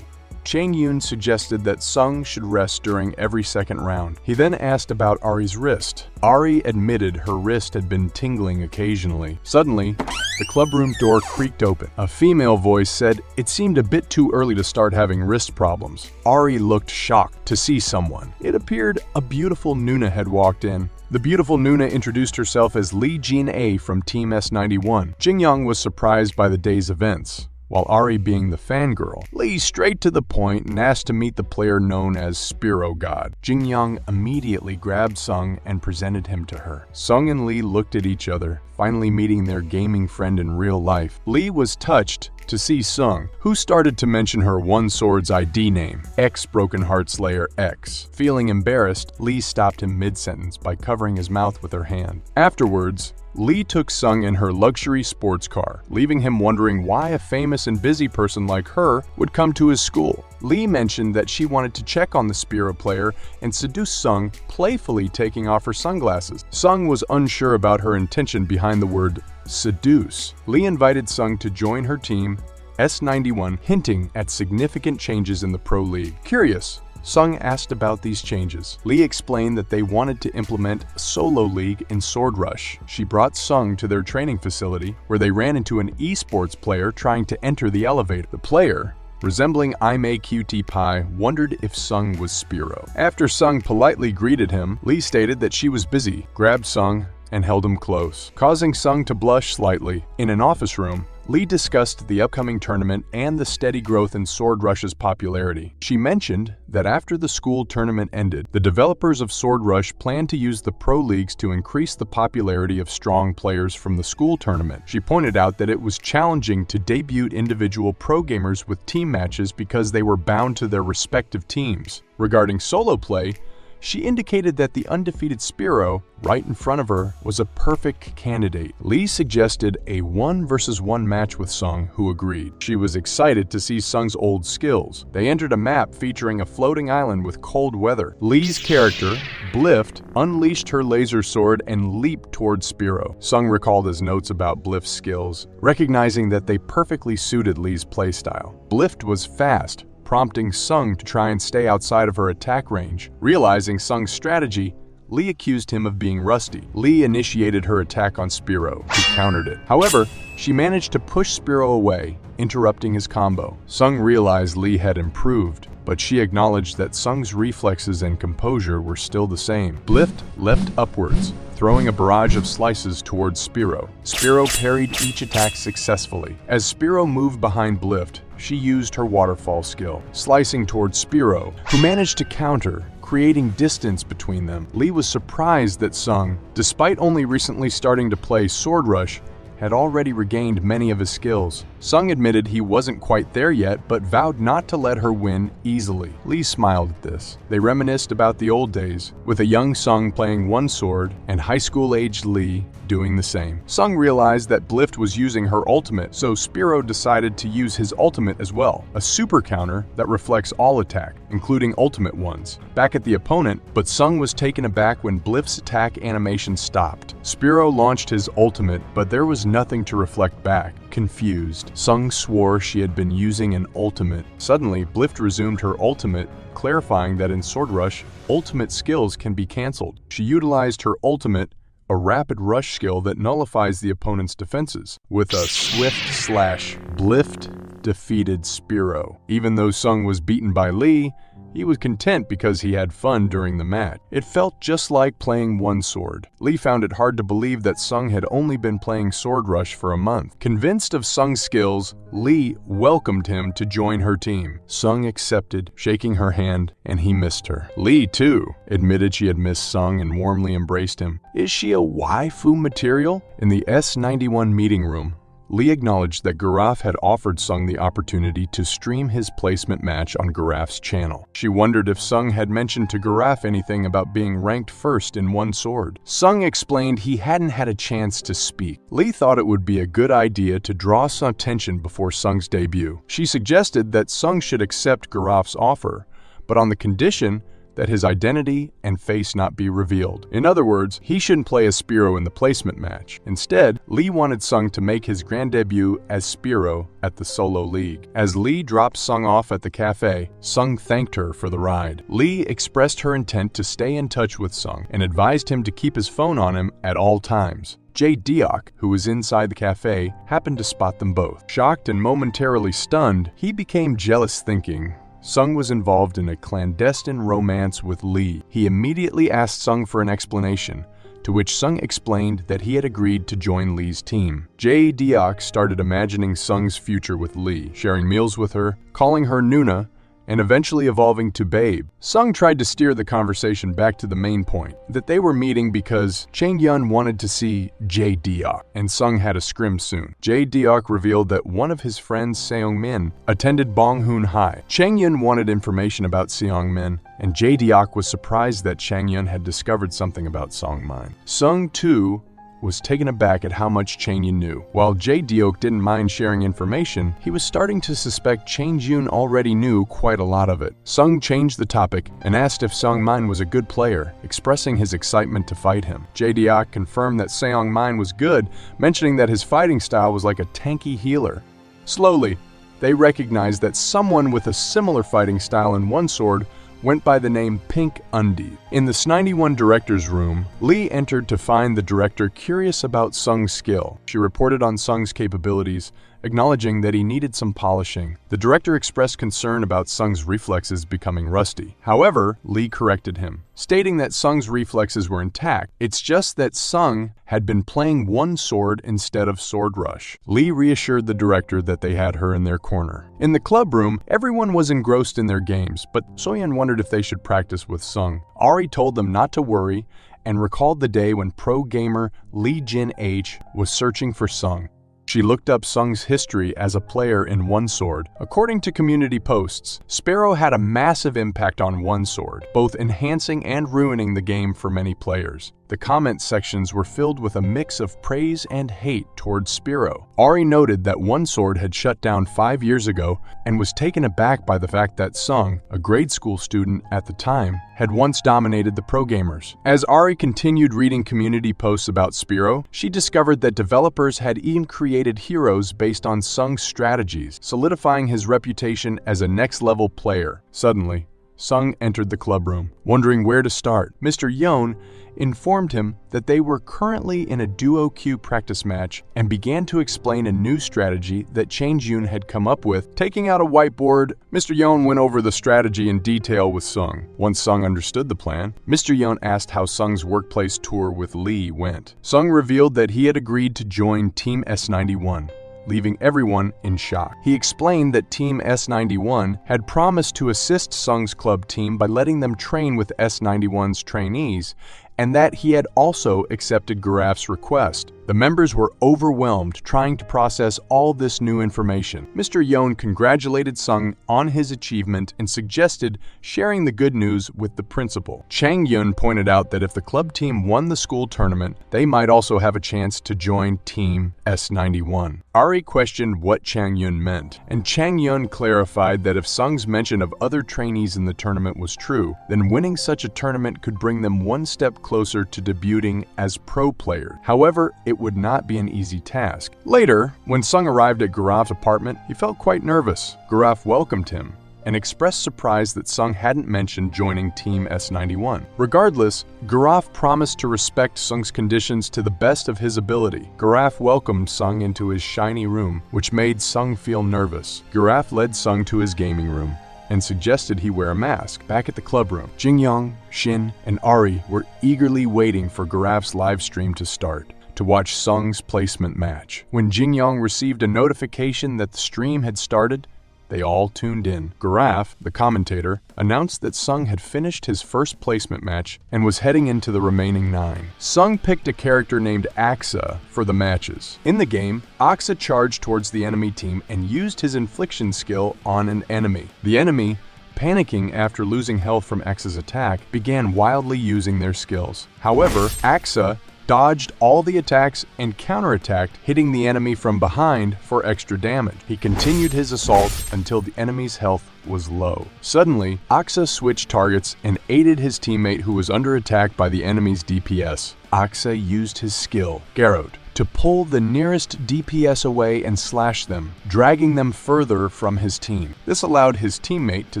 [SPEAKER 1] Changyun suggested that Sung should rest during every second round. He then asked about Ari's wrist. Ari admitted her wrist had been tingling occasionally. Suddenly, the clubroom door creaked open. A female voice said it seemed a bit too early to start having wrist problems. Ari looked shocked to see someone. It appeared a beautiful Nuna had walked in. The beautiful Nuna introduced herself as Lee Jin-A from Team S91. Jingyoung was surprised by the day's events, while Ari being the fangirl. Lee straight to the point and asked to meet the player known as Spiro God. Jingyoung immediately grabbed Sung and presented him to her. Sung and Lee looked at each other, finally meeting their gaming friend in real life. Lee was touched to see Sung, who started to mention her One Sword's ID name, X Broken Heart Slayer X. Feeling embarrassed, Lee stopped him mid-sentence by covering his mouth with her hand. Afterwards, Lee took Sung in her luxury sports car, leaving him wondering why a famous and busy person like her would come to his school. Lee mentioned that she wanted to check on the Spiro player and seduce Sung, playfully taking off her sunglasses. Sung was unsure about her intention behind the word seduce. Lee invited Sung to join her team, S91, hinting at significant changes in the Pro League. Curious, Sung asked about these changes. Lee explained that they wanted to implement a solo league in Sword Rush. She brought Sung to their training facility, where they ran into an esports player trying to enter the elevator. The player, resembling Aimee Cutie Pie, wondered if Sung was Spiro. After Sung politely greeted him, Lee stated that she was busy, grabbed Sung, and held him close, causing Sung to blush slightly. In an office room, Lee discussed the upcoming tournament and the steady growth in Sword Rush's popularity. She mentioned that after the school tournament ended, the developers of Sword Rush planned to use the pro leagues to increase the popularity of strong players from the school tournament. She pointed out that it was challenging to debut individual pro gamers with team matches because they were bound to their respective teams. Regarding solo play, she indicated that the undefeated Spiro, right in front of her, was a perfect candidate. Lee suggested a 1-versus-1 match with Sung, who agreed. She was excited to see Sung's old skills. They entered a map featuring a floating island with cold weather. Lee's character, Blift, unleashed her laser sword and leaped towards Spiro. Sung recalled his notes about Blift's skills, recognizing that they perfectly suited Lee's playstyle. Blift was fast, prompting Sung to try and stay outside of her attack range. Realizing Sung's strategy, Lee accused him of being rusty. Lee initiated her attack on Spiro, who countered it. However, she managed to push Spiro away, interrupting his combo. Sung realized Lee had improved, but she acknowledged that Sung's reflexes and composure were still the same. Blift leapt upwards, throwing a barrage of slices towards Spiro. Spiro parried each attack successfully. As Spiro moved behind Blift, she used her waterfall skill, slicing towards Spiro, who managed to counter, creating distance between them. Lee was surprised that Sung, despite only recently starting to play Sword Rush, had already regained many of his skills. Sung admitted he wasn't quite there yet, but vowed not to let her win easily. Lee smiled at this. They reminisced about the old days, with a young Sung playing one sword and high school-aged Lee doing the same. Sung realized that Blift was using her ultimate, so Spiro decided to use his ultimate as well, a super counter that reflects all attack, including ultimate ones, back at the opponent, but Sung was taken aback when Blift's attack animation stopped. Spiro launched his ultimate, but there was nothing to reflect back. Confused, Sung swore she had been using an ultimate. Suddenly, Blift resumed her ultimate, clarifying that in Sword Rush, ultimate skills can be cancelled. She utilized her ultimate, a rapid rush skill that nullifies the opponent's defenses. With a swift slash, Blift defeated Spiro. Even though Sung was beaten by Lee, He was content because he had fun during the match. It felt just like playing Onesword. Lee found it hard to believe that Sung had only been playing Sword Rush for a month. Convinced of Sung's skills, Lee welcomed him to join her team. Sung accepted, shaking her hand, and he missed her. Lee, too, admitted she had missed Sung and warmly embraced him. Is she a waifu material? In the S91 meeting room, Lee acknowledged that Garaf had offered Sung the opportunity to stream his placement match on Garaf's channel. She wondered if Sung had mentioned to Garaf anything about being ranked first in Onesword. Sung explained he hadn't had a chance to speak. Lee thought it would be a good idea to draw some attention before Sung's debut. She suggested that Sung should accept Garaf's offer, but on the condition that his identity and face not be revealed. In other words, he shouldn't play as Spearow in the placement match. Instead, Lee wanted Sung to make his grand debut as Spearow at the Solo League. As Lee dropped Sung off at the cafe, Sung thanked her for the ride. Lee expressed her intent to stay in touch with Sung and advised him to keep his phone on him at all times. Jae-deok, who was inside the cafe, happened to spot them both. Shocked and momentarily stunned, he became jealous, thinking Sung was involved in a clandestine romance with Lee. He immediately asked Sung for an explanation, to which Sung explained that he had agreed to join Lee's team. Jae-deok started imagining Sung's future with Lee, sharing meals with her, calling her Nuna, and eventually evolving to Babe. Sung tried to steer the conversation back to the main point, that they were meeting because Chang-yeon wanted to see Jae-deok, and Sung had a scrim soon. Jae-deok revealed that one of his friends, Seong-min, attended Bonghoon High. Chang-yeon wanted information about Seong-min, and Jae-deok was surprised that Chang-yeon had discovered something about Song-min. Sung, too, was taken aback at how much Chang-yeon knew. While Jae-deok didn't mind sharing information, he was starting to suspect Chang-yeon already knew quite a lot of it. Sung changed the topic and asked if Seong-min was a good player, expressing his excitement to fight him. Jae-deok confirmed that Seong-min was good, mentioning that his fighting style was like a tanky healer. Slowly, they recognized that someone with a similar fighting style in Onesword went by the name Pink Undi. In the S91 director's room, Lee entered to find the director curious about Sung's skill. She reported on Sung's capabilities, acknowledging that he needed some polishing. The director expressed concern about Sung's reflexes becoming rusty. However, Lee corrected him, stating that Sung's reflexes were intact. It's just that Sung had been playing Onesword instead of Sword Rush. Lee reassured the director that they had her in their corner. In the club room, everyone was engrossed in their games, but Soyeon wondered if they should practice with Sung. Ari told them not to worry and recalled the day when pro gamer Lee Jin-H was searching for Sung. She looked up Sung's history as a player in Onesword. According to community posts, Spearow had a massive impact on Onesword, both enhancing and ruining the game for many players. The comment sections were filled with a mix of praise and hate towards Spearow. Ari noted that Onesword had shut down 5 years ago and was taken aback by the fact that Sung, a grade school student at the time, had once dominated the pro gamers. As Ari continued reading community posts about Spearow, she discovered that developers had even created heroes based on Sung's strategies, solidifying his reputation as a next-level player. Suddenly, Sung entered the club room, wondering where to start. Mr. Yeon informed him that they were currently in a duo queue practice match and began to explain a new strategy that Chang-yeon had come up with. Taking out a whiteboard, Mr. Yeon went over the strategy in detail with Sung. Once Sung understood the plan, Mr. Yeon asked how Sung's workplace tour with Lee went. Sung revealed that he had agreed to join Team S91, leaving everyone in shock. He explained that Team S91 had promised to assist Sung's club team by letting them train with S91's trainees, and that he had also accepted Garaf's request. The members were overwhelmed trying to process all this new information. Mr. Yeon congratulated Sung on his achievement and suggested sharing the good news with the principal. Chang-yeon pointed out that if the club team won the school tournament, they might also have a chance to join Team S91. Ari questioned what Chang-yeon meant, and Chang-yeon clarified that if Sung's mention of other trainees in the tournament was true, then winning such a tournament could bring them one step closer to debuting as pro players. However, it would not be an easy task. Later, when Sung arrived at Garaf's apartment, he felt quite nervous. Garaf welcomed him and expressed surprise that Sung hadn't mentioned joining Team S91. Regardless, Garaf promised to respect Sung's conditions to the best of his ability. Garaf welcomed Sung into his shiny room, which made Sung feel nervous. Garaf led Sung to his gaming room and suggested he wear a mask. Back at the clubroom, Jinyoung, Shin, and Ari were eagerly waiting for Garaf's live stream to start to watch Sung's placement match. When Jinyoung received a notification that the stream had started, they all tuned in. Garaf, the commentator, announced that Sung had finished his first placement match and was heading into the remaining 9. Sung picked a character named Aksa for the matches. In the game, Aksa charged towards the enemy team and used his infliction skill on an enemy. The enemy, panicking after losing health from Aksa's attack, began wildly using their skills. However, Aksa dodged all the attacks and counterattacked, hitting the enemy from behind for extra damage. He continued his assault until the enemy's health was low. Suddenly, Aksa switched targets and aided his teammate who was under attack by the enemy's DPS. Aksa used his skill, Garrot, to pull the nearest DPS away and slash them, dragging them further from his team. This allowed his teammate to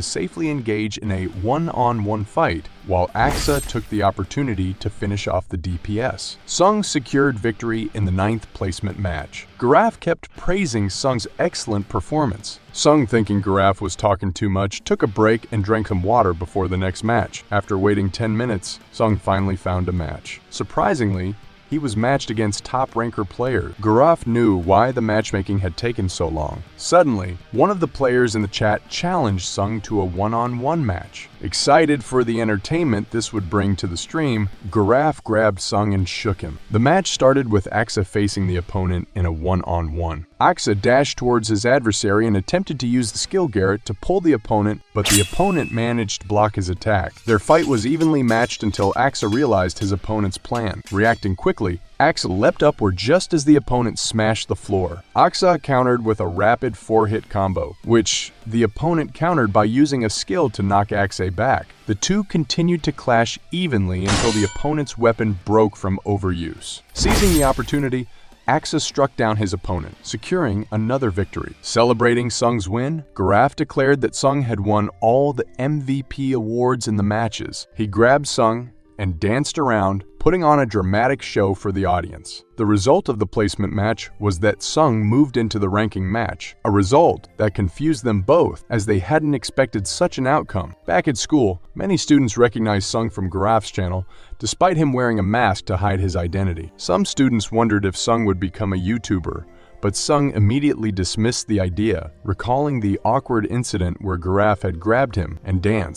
[SPEAKER 1] safely engage in a one-on-one fight, while Aksa took the opportunity to finish off the DPS. Sung secured victory in the 9th placement match. Garaf kept praising Sung's excellent performance. Sung, thinking Garaf was talking too much, took a break and drank some water before the next match. After waiting 10 minutes, Sung finally found a match. Surprisingly, he was matched against top-ranker players. Garaf knew why the matchmaking had taken so long. Suddenly, one of the players in the chat challenged Sung to a one-on-one match. Excited for the entertainment this would bring to the stream, Garaf grabbed Sung and shook him. The match started with Aksa facing the opponent in a one-on-one. Aksa dashed towards his adversary and attempted to use the skill Garrot to pull the opponent, but the opponent managed to block his attack. Their fight was evenly matched until Aksa realized his opponent's plan. Reacting quickly, Aksa leapt upward just as the opponent smashed the floor. Aksa countered with a rapid 4-hit combo, which the opponent countered by using a skill to knock Aksa back. The two continued to clash evenly until the opponent's weapon broke from overuse. Seizing the opportunity, Aksa struck down his opponent, securing another victory. Celebrating Sung's win, Garaf declared that Sung had won all the MVP awards in the matches. He grabbed Sung and danced around, putting on a dramatic show for the audience. The result of the placement match was that Sung moved into the ranking match, a result that confused them both as they hadn't expected such an outcome. Back at school, many students recognized Sung from Garaf's channel, despite him wearing a mask to hide his identity. Some students wondered if Sung would become a YouTuber, but Sung immediately dismissed the idea, recalling the awkward incident where Garaf had grabbed him and danced.